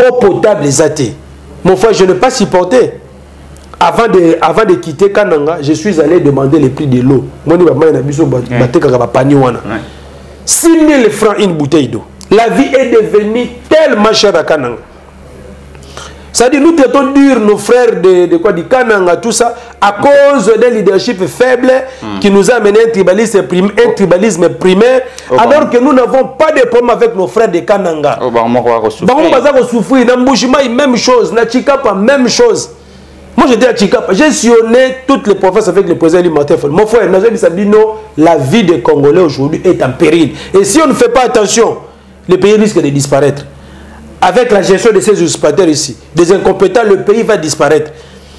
Speaker 1: Eau potable ezate. Mon frère, je ne pas supporter. Avant de quitter Kananga, je suis allé demander les prix de l'eau. Moi, je suis allé 6 000 francs une bouteille d'eau. La vie est devenue tellement chère à Kananga. C'est-à-dire, nous traitons dur nos frères de quoi, du Kananga, tout ça, à cause d'un leadership faible qui nous a amené un tribalisme primaire, alors que nous n'avons pas de problème avec nos frères de Kananga. Même chose, na Chikapa, même chose. Moi j'étais à Chikapa, j'ai sillonné toutes les provinces avec le président alimentaire. Mon frère, la vie des Congolais aujourd'hui est en péril. Et si on ne fait pas attention, le pays risque de disparaître. Avec la gestion de ces usurpateurs ici, des incompétents, le pays va disparaître.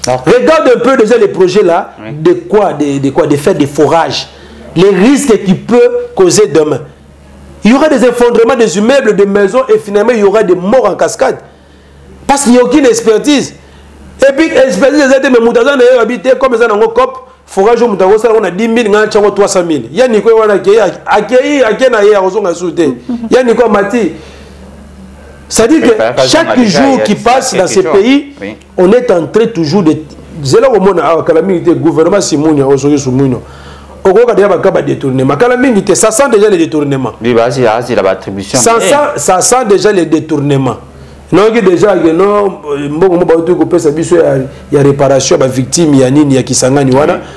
Speaker 1: Regarde un peu déjà les projets là, de faire des forages. Les risques qu'il peut causer demain. Il y aura des effondrements des immeubles, des maisons et finalement il y aura des morts en cascade. Parce qu'il n'y a aucune expertise. Et puis, l'expertise des aides, mais Moutazan a habité comme ça dans le COP, forage au Moutagosa, on a 10 000, on a 300 000. Il y a Nico, on a accueilli, on a sauté. Il y a Nico Mati. C'est-à-dire que chaque jour qui passe dans ces pays, on est en train toujours de. C'est là où on a le gouvernement Simouni, on a Simouni. On a détournement. Ça sent déjà les détournements. Ça sent déjà les détournements. Non, déjà, il y a réparation à victimes, il y a Nini, il y a Kisangani,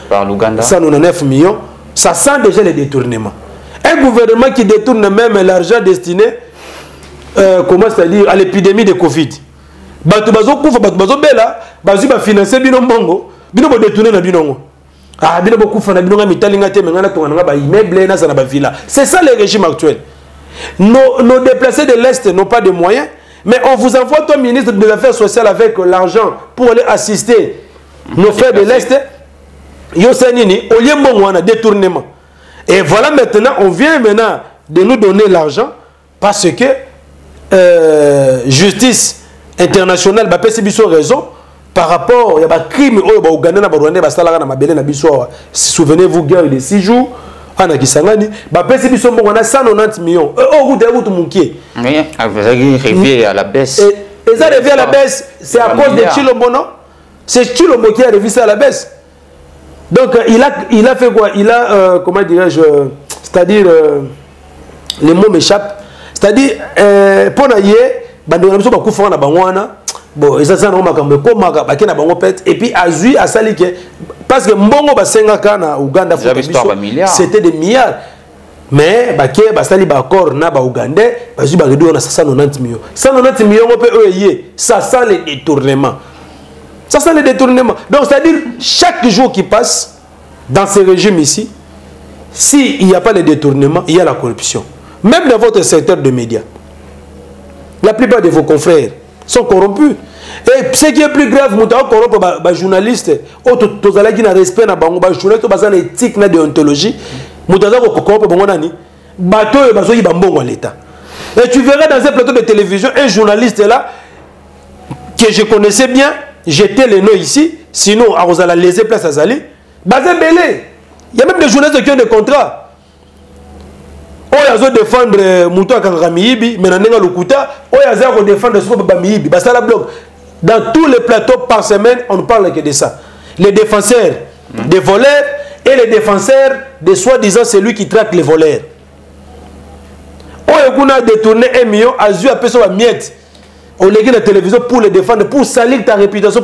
Speaker 5: par l'Ouganda.
Speaker 1: Ça, nous a 9 millions. Ça sent déjà les détournements. Un gouvernement qui détourne même l'argent destiné, comment c'est-à-dire, à l'épidémie de Covid. C'est ça le régime actuel. Nos déplacés de l'Est n'ont pas de moyens. Mais on vous envoie ton ministre de l'Affaires sociales avec l'argent pour aller assister nos frères de l'Est. Yosanini, au lieu de détournement. Et voilà maintenant, on vient maintenant de nous donner l'argent parce que justice internationale, bah, c'est raison. par rapport il y a des crimes au Ouganda na Rwanda basala na mabele na biso. Souvenez-vous guerre de 6 jours ana kisangani ba pesi biso mbongo na 190 millions. Oh route mukie.
Speaker 5: Oui, avec revient à la baisse.
Speaker 1: Et ça revient à la baisse, c'est à cause de Chilombo, non? C'est Chilombo qui a revu ça à la baisse. Donc il a fait quoi? Il a comment dirais-je, c'est-à-dire les mots m'échappent. C'est-à-dire pour naïe bandona biso ba kufa na bangwana. Bon, et ça c'est normal comme ba na bango pète et puis azui a sali que parce que mbongo ba senga na Uganda c'était des milliards. Mais baké basali ba accord na ba Ougandais bazui ba redo na 190 millions. 190 millions on peut ça sent les détournements. Ça sent les détournements. Donc c'est-à-dire chaque jour qui passe dans ce régime ici, s'il n'y a pas de détournement, il y a la corruption. Même dans votre secteur de médias. La plupart de vos confrères sont corrompus. Et ce qui est plus grave, vous avez corrompu les journalistes, vous avez un respect dans les journalistes, vous avez une éthique, une déontologie. Vous avez corrompu l'État. Et tu verras dans un plateau de télévision un journaliste là que je connaissais bien, j'étais le nom ici, sinon vous allez laisser place à Zali. Il y a même des journalistes qui ont des contrats. Ils ont défendre Moutoua Kangramiibi, mais ils ont défendre Babamiibi. Dans tous les plateaux par semaine, on ne parle que de ça. Les défenseurs des voleurs et les défenseurs de soi-disant celui qui traque les voleurs. On a détourné 1 million, a eu à personne à miette. On l'a dit la télévision pour les défendre, pour salir ta réputation.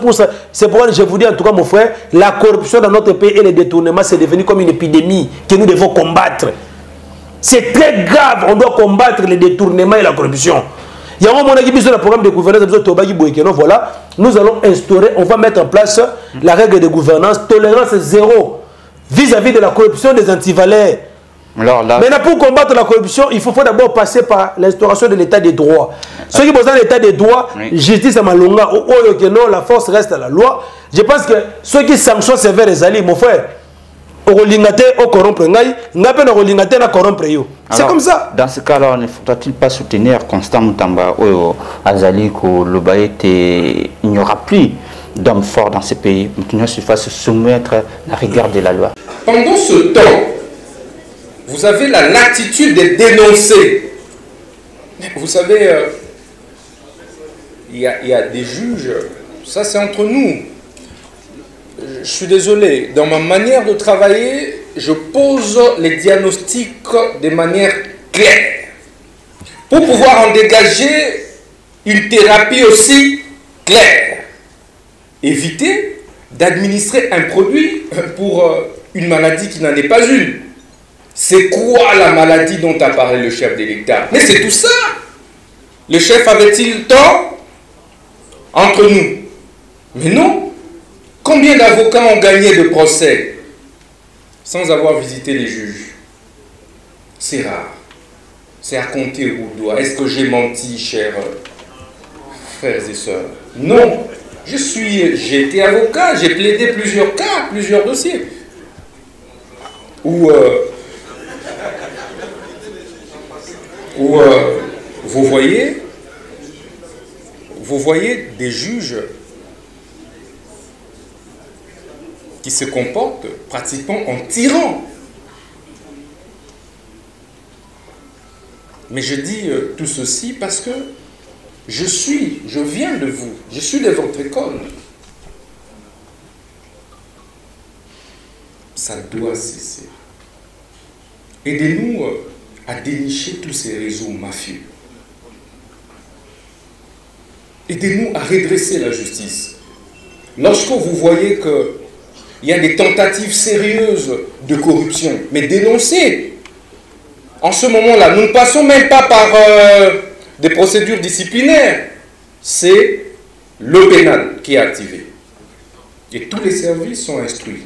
Speaker 1: C'est pourquoi je vous dis en tout cas, mon frère, la corruption dans notre pays et les détournements, c'est devenu comme une épidémie que nous devons combattre. C'est très grave, on doit combattre les détournements et la corruption. Il y a un moment qui dit le programme de gouvernance, voilà, nous allons instaurer, on va mettre en place la règle de gouvernance, tolérance zéro vis-à-vis de la corruption des antivaleurs. Maintenant, pour combattre la corruption, il faut d'abord passer par l'instauration de l'état des droits. Ceux qui posent l'état des droits, justice à Malonga, la force reste à la loi. Je pense que ceux qui sanctionnent sévères les alliés, mon frère, c'est comme ça.
Speaker 5: Dans ce cas-là, ne faudra-t-il pas soutenir Constant Moutamba Azali il n'y aura plus d'hommes forts dans ce pays. Maintenant, il faut se soumettre à la rigueur de la loi.
Speaker 4: Pendant ce temps, vous avez la latitude de dénoncer. Vous savez, il y a des juges, ça c'est entre nous. Je suis désolé, dans ma manière de travailler, je pose les diagnostics de manière claire. Pour pouvoir en dégager une thérapie aussi claire. Éviter d'administrer un produit pour une maladie qui n'en est pas une. C'est quoi la maladie dont a parlé le chef de l'État? Mais c'est tout ça. Le chef avait-il tort entre nous? Mais non. Combien d'avocats ont gagné de procès sans avoir visité les juges? C'est rare. C'est à compter au doigt. Est-ce que j'ai menti, chers frères et sœurs? Non. J'ai été avocat, j'ai plaidé plusieurs cas, plusieurs dossiers. Où vous voyez des juges qui se comportent pratiquement en tyran. Mais je dis tout ceci parce que je viens de vous, je suis de votre école. Ça doit cesser. Aidez-nous à dénicher tous ces réseaux mafieux. Aidez-nous à redresser la justice. Lorsque vous voyez qu'il y a des tentatives sérieuses de corruption, mais dénoncez. En ce moment-là, nous ne passons même pas par des procédures disciplinaires. C'est le pénal qui est activé. Et tous les services sont instruits.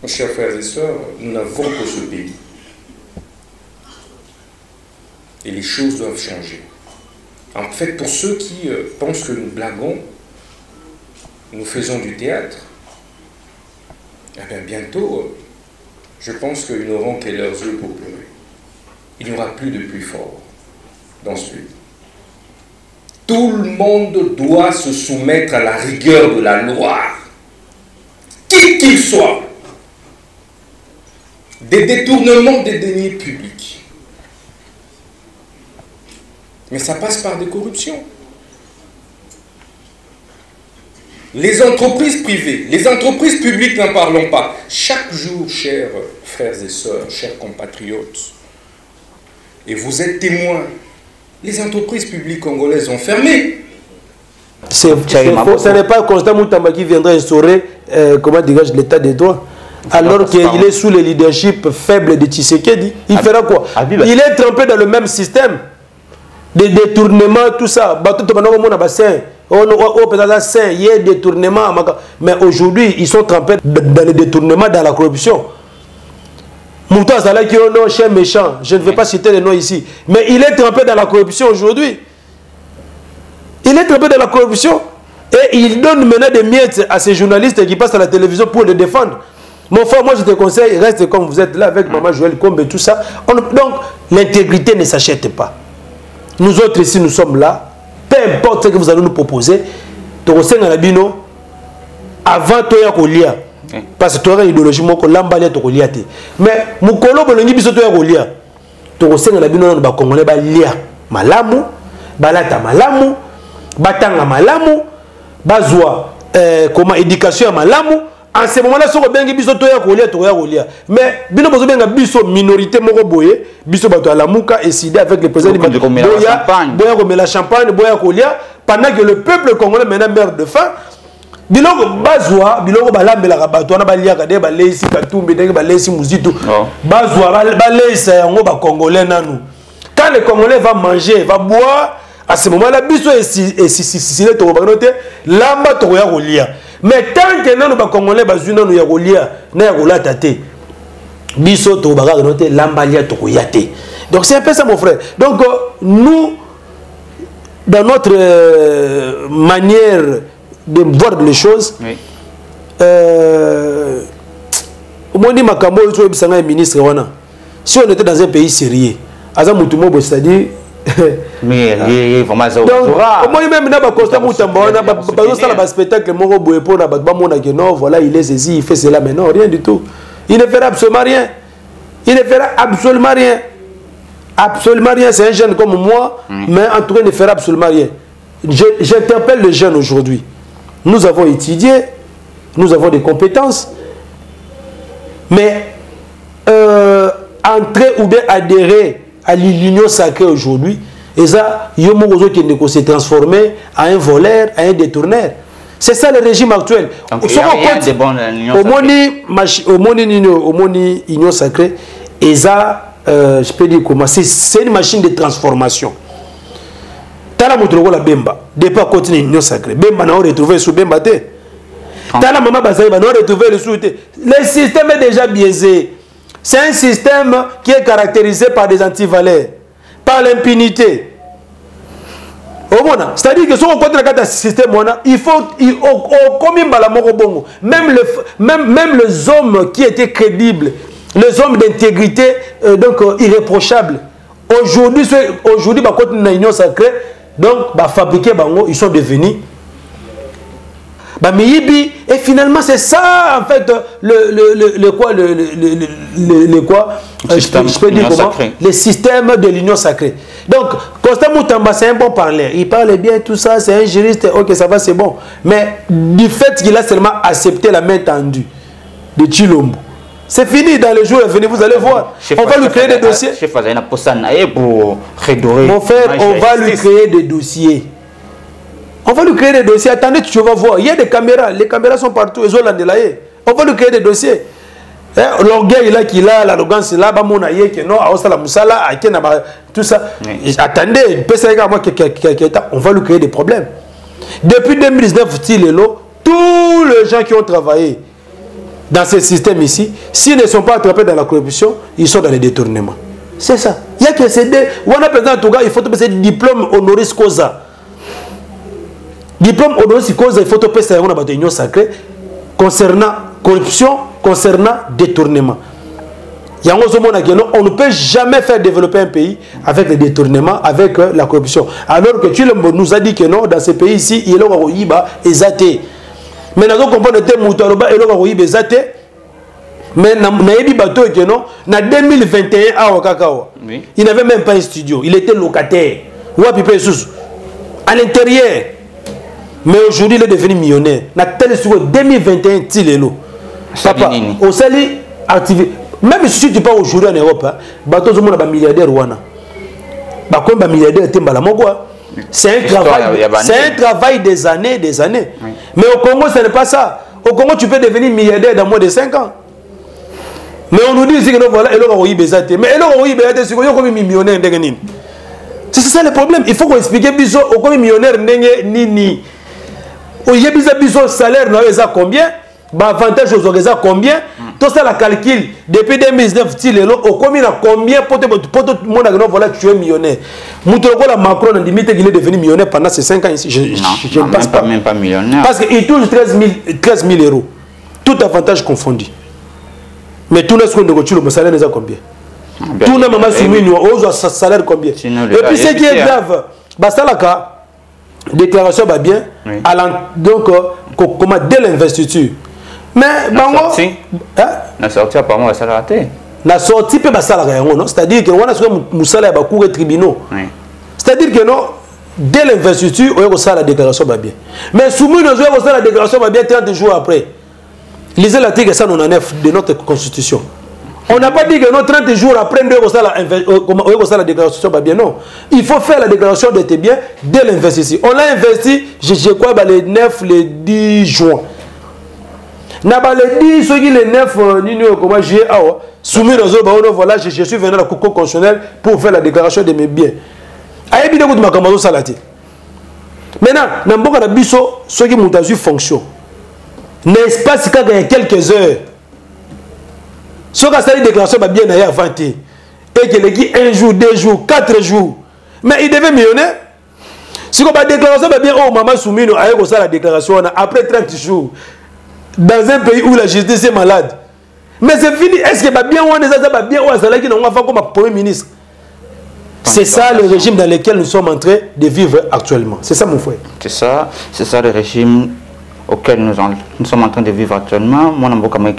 Speaker 4: Mes chers frères et sœurs, nous n'avons que ce pays. Et les choses doivent changer. En fait, pour ceux qui pensent que nous blaguons, nous faisons du théâtre, eh bien bientôt, je pense qu'ils n'auront que leurs yeux pour pleurer. Il n'y aura plus de plus fort dans ce pays. Tout le monde doit se soumettre à la rigueur de la loi, qui qu'il soit. Des détournements des deniers publics. Mais ça passe par des corruptions. Les entreprises privées, les entreprises publiques, n'en parlons pas. Chaque jour, chers frères et sœurs, chers compatriotes, et vous êtes témoins, les entreprises publiques congolaises ont fermé.
Speaker 1: C'est faux. Ce n'est pas Constant Moutamba qui viendra instaurer, comment dirais-je, l'état des droits. Alors qu'il est sous le leadership faible de Tshisekedi. Il fera quoi? Il est trempé dans le même système. Des détournements, tout ça. Il y a des détournements. Mais aujourd'hui, ils sont trempés dans les détournements, dans la corruption. Mouta Zalaki, non, cher méchant. Je ne vais pas citer les noms ici. Mais il est trempé dans la corruption aujourd'hui. Il est trempé dans la corruption. Et il donne maintenant des miettes à ces journalistes qui passent à la télévision pour le défendre. Mon frère, moi je te conseille, reste comme vous êtes là avec Maman Joël Combe et tout ça. Donc, l'intégrité ne s'achète pas. Nous autres ici, nous sommes là. Peu importe ce que vous allez nous proposer, avant Toya Kolia. Parce que tu as une idéologie, mais Moukolo Bolongi biso Toya Kolia. Tokosenga na bino ba Congolais ba lia malamu, balata malamu, batanga malamu, bazwa comment éducation ya malamu. En ce moment-là, si on bengi biso Toya Kolia, mais bino bozo benga biso minorité moko boye, biso bato ala muka et sidé avec le président Boya Komela champagne, Boya Kolia, pendant que le peuple congolais maintenant meurt de faim. Biloko bazwa, biloko balambela bato na balia kade balesi katumbi ndenge balesi muzitu. Bazwa balesa yango ba congolais nanu. Quand le congolais va manger, va boire, à ce moment-là biso et si to ba noter lamba to ya kolia. Mais tant que nous, les Congolais, nous avons biso to baga noté lambalia to koyate. Donc c'est un peu ça mon frère. Donc nous dans notre manière de voir les choses moni makambo to bisanga ministre wana. Si on était dans un pays sérieux, azamutumo c'est-à-dire
Speaker 5: mais vraiment ça
Speaker 1: moi même na ba Constant Moutamba na ba ça la spectacle moko boye pour na ba mona que non voilà il est ceci il fait cela mais non rien du tout. Il ne fera absolument rien. Il ne fera absolument rien. Absolument rien, c'est un jeune comme moi mais en tout cas il ne fera absolument rien. J'interpelle les jeunes aujourd'hui. Nous avons étudié, nous avons des compétences mais entrer ou bien adhérer à l'union sacrée aujourd'hui, et ça, il y a qui s'est transformé en un voleur, en un détourneur. C'est ça le régime actuel.
Speaker 5: Donc, il y a rien de bon dans
Speaker 1: l'union union sacrée, et ça, je peux dire comment, c'est une machine de transformation. Tala Moutrougo la Bemba, depuis à continuer l'union sacrée. Bemba n'a retrouvé sous Bemba. Tala Mama Bazaïba n'a retrouvé le sous. Le système est déjà biaisé. C'est un système qui est caractérisé par des antivaleurs, par l'impunité. C'est-à-dire que si on compte le système, il faut même les hommes qui étaient crédibles, les hommes d'intégrité, donc irréprochables, aujourd'hui, quand on a une union sacrée, donc fabriquer, ils sont devenus. Et finalement c'est ça en fait le système de l'union sacrée. Donc Constant Moutamba c'est un bon parleur, il parle bien tout ça, c'est un juriste, ok ça va c'est bon, mais du fait qu'il a seulement accepté la main tendue de Chilombo, c'est fini dans les jours à venir, vous allez voir. On va lui créer des dossiers. Mon frère, on va lui créer des dossiers. On va lui créer des dossiers. Attendez, tu vas voir. Il y a des caméras. Les caméras sont partout. On va lui créer des dossiers. L'orgueil là qu'il a, l'arrogance là, tout ça. Attendez, on va lui créer des problèmes. Depuis 2019, tous les gens qui ont travaillé dans ce système ici, s'ils ne sont pas attrapés dans la corruption, ils sont dans les détournements. C'est ça. Il y a que ces deux. Il faut passer diplôme honoris causa. Diplôme honoris causa, il faut passer à une union sacrée concernant corruption, concernant détournement. On ne peut jamais faire développer un pays avec les détournements, avec la corruption. Alors que tu nous as dit que non, dans ces pays ici, il y a des athées. Mais nous avons compris que nous avons des athées. Mais nous avons dit que non, en 2021, il n'avait même pas un studio. Il était locataire. À l'intérieur. Mais aujourd'hui, il est devenu millionnaire. Dans 2021, il est là. Papa, au sali activé. Même si tu pars aujourd'hui en Europe, bateau tout le monde est milliardaire rwanda. Bah comme milliardaire t'es mbala quoi. C'est un travail des années. Oui. Mais au Congo ce n'est pas ça. Au Congo tu peux devenir milliardaire dans moins de 5 ans. Mais on nous dit ici que non voilà, eloko oyi bezate. Mais eloko oyi bezate c'est quoi comme millionnaire ndenge. C'est ça le problème. Il faut qu'on explique biso au comme millionnaire ndenge nini. Oyi biso salaire na eza combien? Bah avantage aux organisations combien? Tout ça la calcul depuis 2019 au combien combien pour tout le monde a voilà tu es millionnaire. Moutokola Macron a dit qu'il est devenu millionnaire pendant ces 5 ans ici. Je ne pense pas
Speaker 5: même pas millionnaire.
Speaker 1: Parce qu'il touche 13 000 euros. Tout avantage confondu. Mais tout le monde le salaire n'est combien? Tout le monde soumis au salaire combien? Et puis ce qui est grave, bah ça la déclaration va bien donc comment dès l'investiture. Mais
Speaker 5: la sortie apparemment la salle raté.
Speaker 1: La sortie peut pas ça non, c'est-à-dire que on a soit musala ba cour et tribunaux. C'est-à-dire que non dès l'investiture on a ça la déclaration va bien. Mais soumis nous on ça la déclaration va bien 30 jours après. Lisez l'article 199 de notre constitution. On n'a pas dit que non 30 jours après on a ça la déclaration va bien non. Il faut faire la déclaration de tes biens dès l'investiture. On l'a investi je crois les 9 les 10 juin. N'a le 10 ceux qui les 9 comment j'ai soumis dans un voilà je suis venu à la Cour constitutionnelle pour faire la déclaration de mes biens. Aïe bien de ma camarade salati. Maintenant n'importe quel biso ceux qui m'ont eu fonction. N'est-ce pas si il y a quelques heures ceux qui ont fait la déclaration va bien aller avant et que les qui 1 jour 2 jours 4 jours mais il devait millionnaire. Si on va déclaration va bien oh maman soumis nous aïe ça la déclaration après 30 jours. Dans un pays où la justice est malade. Mais c'est fini. Est-ce que bien on est bien ou à qui n'ont pas comme premier ministre? C'est ça le régime dans lequel nous sommes en train de vivre actuellement. C'est ça mon frère. C'est ça le régime auquel nous sommes en train de vivre actuellement. Moi, la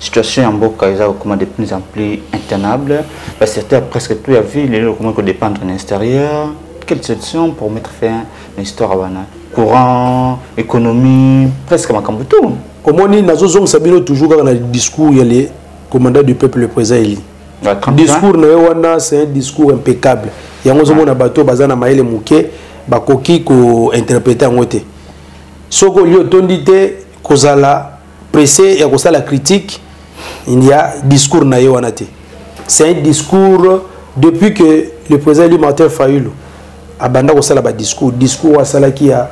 Speaker 1: situation en Boka est de plus en plus intenable. C'était presque tout à vie. Les gens qui dépendent de l'extérieur. Quelle solution pour mettre fin à l'histoire à courant, économie, presque ma tout. Comme on dit, nous sommes toujours dans le discours, il y a les commandants du peuple, le président Eli. Le discours, c'est un discours impeccable. Il y a un bateau, bazana maïle mouké, bakoki ko interpréter en côté. Soko lieu tondité, kozala pressé, il y a la critique, il y a discours na yoanate. C'est un discours depuis que le président Eli Martin Fayulu a banda kosala ba discours à sala qui a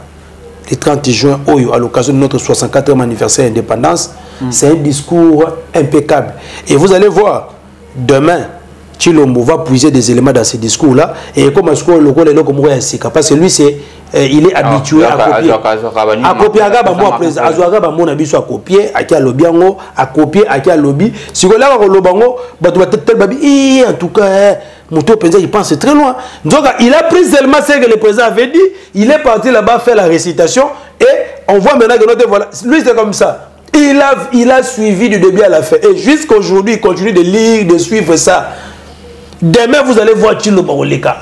Speaker 1: le 30 juin à l'occasion de notre 64e anniversaire d'indépendance. C'est un discours impeccable. Et vous allez voir, demain, Chilombo va puiser des éléments dans ce discours-là. Et comme parce que lui, il est habitué à copier. À copier, à copier, à copier, à lobby. Si vous avez en tout cas, il pense très loin. Donc, il a pris seulement ce que le président avait dit. Il est parti là-bas faire la récitation. Et on voit maintenant que notre voilà. Lui, c'est comme ça. Il a suivi du début à la fin. Et jusqu'à aujourd'hui, il continue de lire, de suivre ça. Demain, vous allez voir Chilo Baroleka.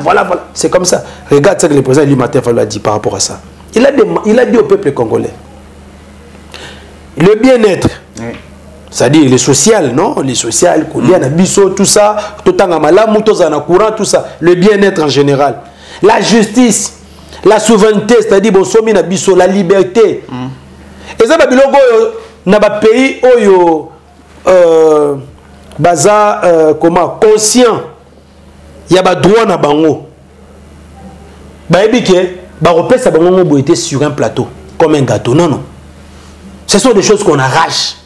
Speaker 1: Voilà. C'est comme ça. Regarde ce que le président Eli Martin Fayulu a dit par rapport à ça. Il a dit au peuple congolais. Le bien-être. Oui. C'est-à-dire le social, non? Le social, tout ça, tout ça, le bien-être en général. La justice, la souveraineté, c'est-à-dire la liberté. Et ça, dans le pays où comment conscient, il y a des droits dans bango. Bah sur un plateau comme un gâteau. Non. Ce sont des choses qu'on arrache.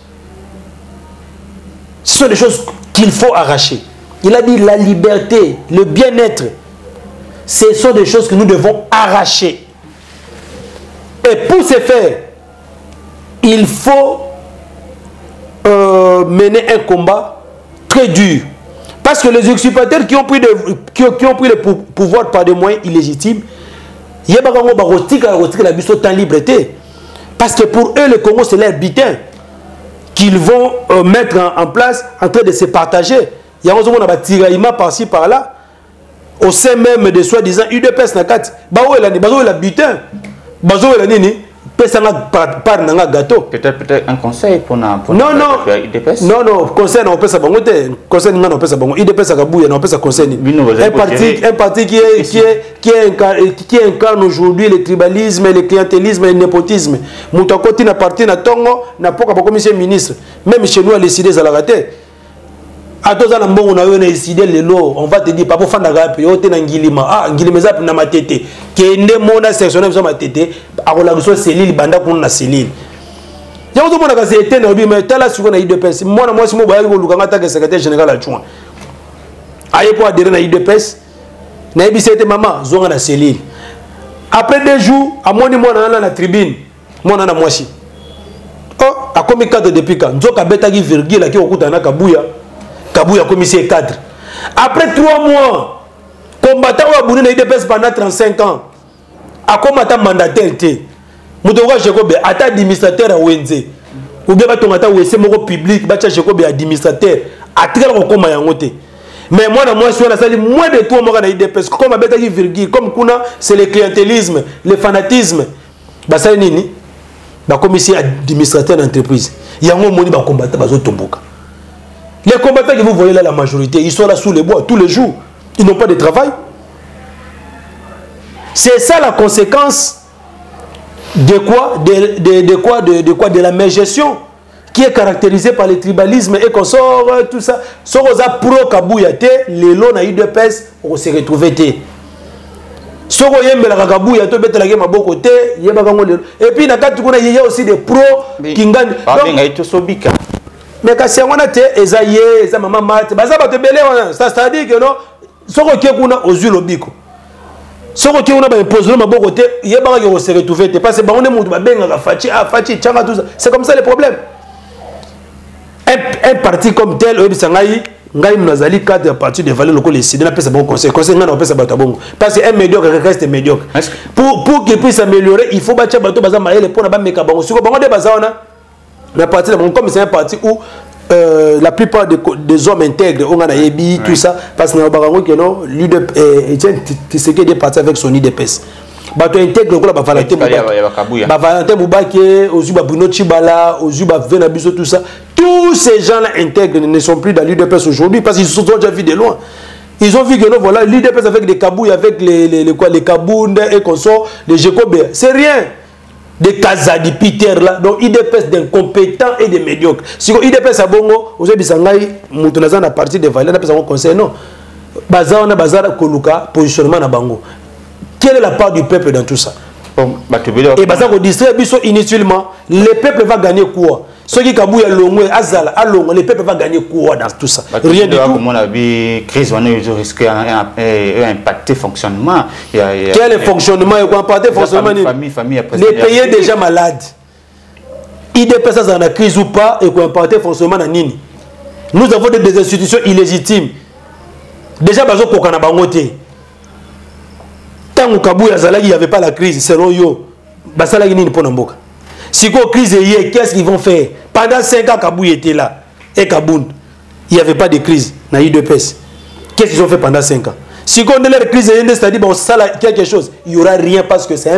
Speaker 1: Ce sont des choses qu'il faut arracher. Il a dit la liberté, le bien-être. Ce sont des choses que nous devons arracher. Et pour ce faire, il faut mener un combat très dur. Parce que les usurpateurs qui ont pris le pouvoir par des moyens illégitimes, il y a la temps liberté. Parce que pour eux, le Congo, c'est leur butin qu'ils vont mettre en place en train de se partager. Il y a un tiraillement par-ci, par-là. Au sein même de soi-disant UDPS Nakati. La butin.
Speaker 5: Peut-être un conseil pour
Speaker 1: UDPS. Non, conseil on peut ça bon conseil on peut ça bon UDPS Kabouya on peut ça conseil un parti qui incarne aujourd'hui le tribalisme, le clientélisme et le népotisme. Moutokoti na parti na tongo na poka ba commission ministre. Même chez nous à décider ça la raté. À tous les gens on a décidé les lots, on va te dire papa fanda gapi yo te na ngilima ngilima za na matete kende mona sectionnaire zo matete akola so selile banda kuna na selile yango to mona ka c'était na obi mais tala siko na IDPS mona moi simo boya ko lukanga ta que secrétaire général adjoint aye pour adhérer na IDPS na ebi c'était maman zonga na selile après 2 jours amoni mona na tribune mona na mwasi a komi cadre depuis quand nzoka beta ki virgule ki okuta na Kabuya Kabouya commissaire 4. Après 3 mois, combattant ou abonné na IDPS pendant 35 ans. A combattant mandataire té. Moutoka Jekobe ata administrateur à Wenze. Ou bien batongata ou ese moko public bacha Jekobe administrateur. A tika ko koma yango té. Mais moi je suis sali moins de 3 mois na IDPS comme abeta ki virgule comme kuna c'est le clientélisme, le fanatisme. Ba sali nini? Ba commissaire administrateur d'entreprise. Yango moni ba combattant bazo tomboka. Les combattants que vous voyez là, la majorité, ils sont là sous les bois tous les jours. Ils n'ont pas de travail. C'est ça la conséquence de quoi? De la mégestion qui est caractérisée par le tribalisme et qu'on sort tout ça. Si on a pro Kabouyate, les lots na UDPS, on se retrouve. Si on a la Kabouyate, on peut la game à beaucoup côté. Et puis il y a aussi des pros qui gagnent. Mais quand c'est on a été esaïe, ça maman mat, baza ba te belé ça c'est-à-dire que non, soko ki kuna ozulo biko. Soko ki kuna ba imposer ma bon côté, yeba ka se retrouver parce que ba on est mutu ba benga ka fachi changa tout ça. C'est comme ça le problème. Un parti comme tel obi sangai ngai mnazali cadre parti de valeur local ici na pesa bon conseil ngana pesa bato bongo parce que un médiocre reste médiocre. Pour qu'il puisse s'améliorer, il faut bacha bato baza maele pour na ba meka bango. Siko bango de bazaona la partie comme c'est un parti où la plupart des hommes intègres on a ébi tout ça parce que nous que non tu sais que des partis avec son IDPS bato intègre ko la Valentin Moubake Ozuba Bruno Chibala Ozuba Venabiso tout ça tous ces gens là intègres ne sont plus dans l'IDPS aujourd'hui parce qu'ils se sont déjà vus de loin. Ils ont vu que non voilà l'IDPS avec des Kabouy avec les Kabound et consorts les Jekobe c'est rien. Des Kazadi Peter là, donc IDPS d'incompétents et de médiocres. Si vous IDPS à Bongo, vous avez dit que na partie des valeurs, on conseil non. Bazar Koluka, positionnement na Bango. Quelle est la part du peuple dans tout ça? Et Bazar ko distribue inutilement, le peuple va gagner quoi? Ceux qui Kabouya Longwe, Azala, Alongo, le peuple va gagner quoi dans tout ça? Rien du tout.
Speaker 5: Mon avis, crise, on risque d'impacter le fonctionnement.
Speaker 1: Quel est le fonctionnement? Impacter le fonctionnement? Les pays sont déjà malades. IDPS dans la crise ou pas, et impacter le fonctionnement dans Nini. Nous avons des institutions illégitimes. Déjà, Bazo Kokana Bangote. Tant que Kabouya Zala, il n'y avait pas la crise, c'est Royo. Basala Nini pour Namboka. Si la crise est hier, qu'est-ce qu'ils vont faire? Pendant 5 ans, Kabouy était là. Et Kaboun, il n'y avait pas de crise dans l'IDPS. Qu'est-ce qu'ils ont fait pendant 5 ans? Si on a la crise, c'est-à-dire bon, ça quelque chose, il n'y aura rien parce que c'est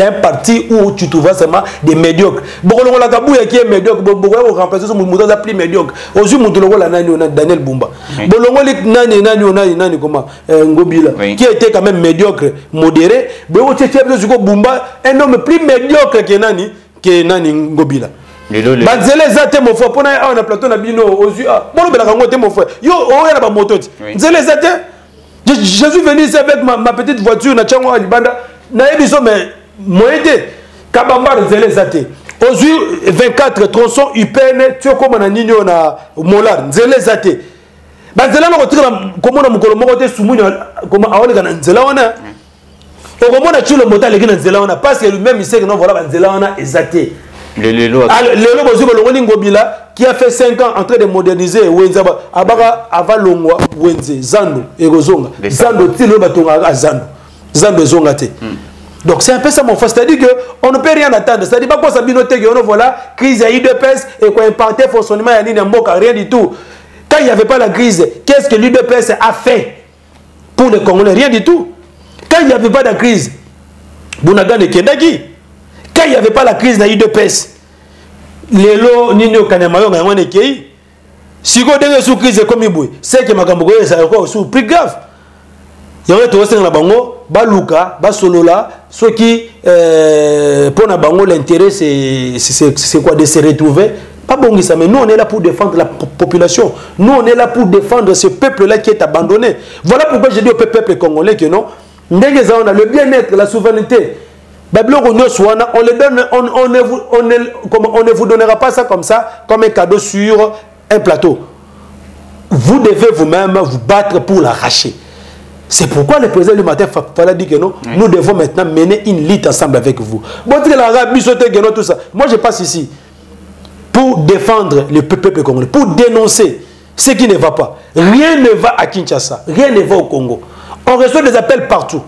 Speaker 1: un parti où tu trouves seulement des médiocres. Bon, on a Kabouy qui est médiocre, on va remplacer son mouton plus médiocre. Aujourd'hui, on a Daniel Bumba. Bon, on a comment Ngobila, qui était quand même médiocre, modéré. Mais on a Bumba, un homme plus médiocre que Nani. Que Nani Ngobila. Banzele zate mon frère, pona on a plateau na bino aux yeux. Bon bela kango te mon frère. Yo o ya ba moto. Nzele zate. Je suis venu ici avec ma petite voiture na chango libanda. Na ebiso mais moyede. Kabamba nzele zate. Aux yeux 24 tronçons UPN tu comme na ninyo na molar nzele zate. Banzele na kotika comme na mukolo moko te sumunya comme aone kana nzela wana. Au moment où le moteur est dans Zélaona, parce que lui-même il sait que non, voilà, Zélaona est zaté. Lelo Bolongoli Ngobila, qui a fait 5 ans en train de moderniser Wenza, Abara Avalongwa, Wenze, Zando, Erozonga, Zando, Tilo Batonga, Zando, Zando Zongate. Donc c'est un peu ça mon frère, c'est-à-dire qu'on ne peut rien attendre. C'est-à-dire pas ça binoté que voilà, crise à l'UDPS et qu'on impactait fonctionnement à l'Inamboka, rien du tout. Quand il n'y avait pas la crise, qu'est-ce que l'UDPS a fait pour les Congolais? Rien du tout. Quand il n'y avait pas de crise, Bounagan et Kendaki, quand il n'y avait pas la crise dans l'UDPS, les lots Nino Kanemayo Gawane Kei, si vous avez sous crise comme Iboué, c'est que Makambogo est sous plus grave. Il y aurait tout ça bango, Baluka, Basolola, ceux qui pour na bango l'intérêt c'est quoi de se retrouver. Pas bon ça, mais nous on est là pour défendre la population. Nous on est là pour défendre ce peuple-là qui est abandonné. Voilà pourquoi je dis au peuple congolais que non, on a le bien-être, la souveraineté. On les donne, on ne vous donnera pas ça comme ça, comme un cadeau sur un plateau. Vous devez vous-même vous battre pour l'arracher. C'est pourquoi le président du matin fallait dire que non, nous devons maintenant mener une lutte ensemble avec vous. Bon, tout ça. Moi je passe ici pour défendre le peuple congolais, pour dénoncer ce qui ne va pas. Rien ne va à Kinshasa, rien ne va au Congo. On reçoit des appels partout.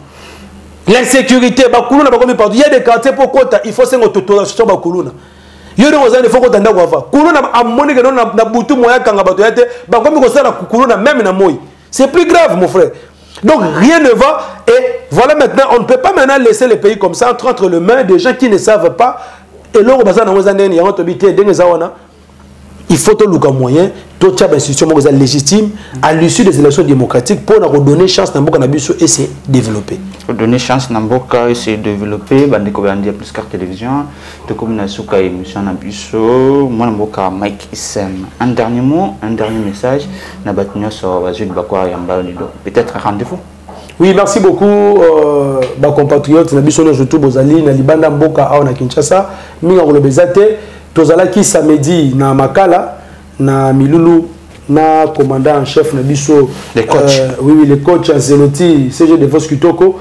Speaker 1: L'insécurité, il y a des quartiers pour compte, il faut s'en autorisation. Il y a des gens qui font compte c'est plus grave, mon frère. Donc rien ne va. Et voilà maintenant, on ne peut pas maintenant laisser le pays comme ça entre les mains des gens qui ne savent pas. Et là, il faut tout le moyen, tout le institution légitime à l'issue des élections démocratiques pour nous donner chance à Namboka et se développer.
Speaker 5: Pour donner chance à Namboka et se développer, Bandeko Balandi plus carte télévision, de communication émission Nabuso, moi Namboka Mike Issem. Un dernier mot, un dernier message, Nabatnyo sur Wazul Bakwa Yamba Lido. Peut-être un rendez-vous.
Speaker 1: Oui, merci beaucoup, compatriotes. Nabuso surtout Bozali, Nalibanda Mboka à Kinshasa, Minga Rolobezate. Tozalaki samedi na Makala na Milulu na commandant en chef na biso
Speaker 5: les coachs
Speaker 1: les coachs Zeloti CG de Vos Kitoko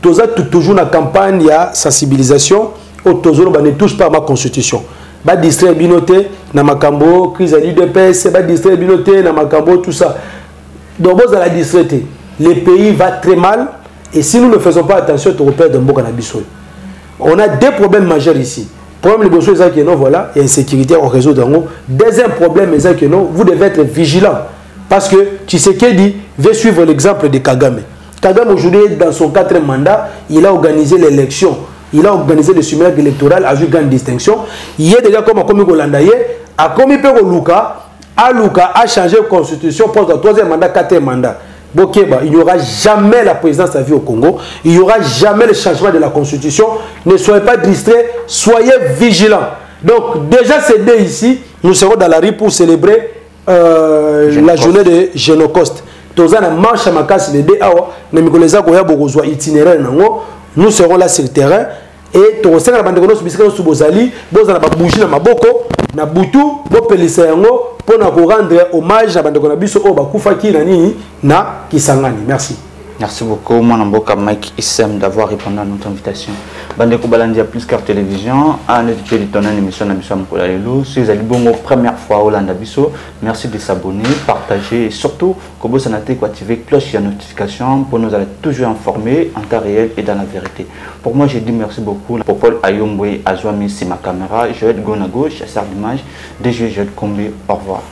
Speaker 1: toza toujours na campagne ya sensibilisation au tozolo ba ne touche pas à ma constitution ba distraire binoté na makambo crise à l'UDPS ba distraire binoté na makambo tout ça donc vous allez distraire le pays va très mal et si nous ne faisons pas attention au repère de Mboka na biso on a deux problèmes majeurs ici. Problème de choses que non, voilà, et insécurité au réseau d'Ango. Deuxième problème, c'est que non, vous devez être vigilant. Parce que Tshisekedi veut suivre l'exemple de Kagame. Kagame, aujourd'hui, dans son 4e mandat, il a organisé l'élection. Il a organisé le simulacre électoral à une grande distinction. Il y a déjà comme Kolandaye, à Komipe Luka, a changé la constitution pour le 3e mandat, 4e mandat. Bokeba, il n'y aura jamais la présidence à vie au Congo, il n'y aura jamais le changement de la constitution. Ne soyez pas distraits, soyez vigilants. Donc déjà c'est dès ici, nous serons dans la rue pour célébrer la journée de Génocoste. Nous serons là sur le terrain et nous serons là pour rendre hommage à Bandeko Nabiso au Bakufaki na Kisangani. Merci.
Speaker 5: Merci beaucoup, mon Namboka Mike Issem, d'avoir répondu à notre invitation. Bandeko Balandi à plus carte télévision, à notre émission Nabiso Mkolalelo. Si vous allez bon première fois au Landabiso, merci de s'abonner, partager et surtout, comme vous savez, activer cloche et notification pour nous aller toujours informer en temps réel et dans la vérité. Pour moi, j'ai dit merci beaucoup. Pour Paul Ayomboé, Azwami, c'est ma caméra. Je vais être Gonago, chasseur d'image. DG, je vais être Combi. Au revoir.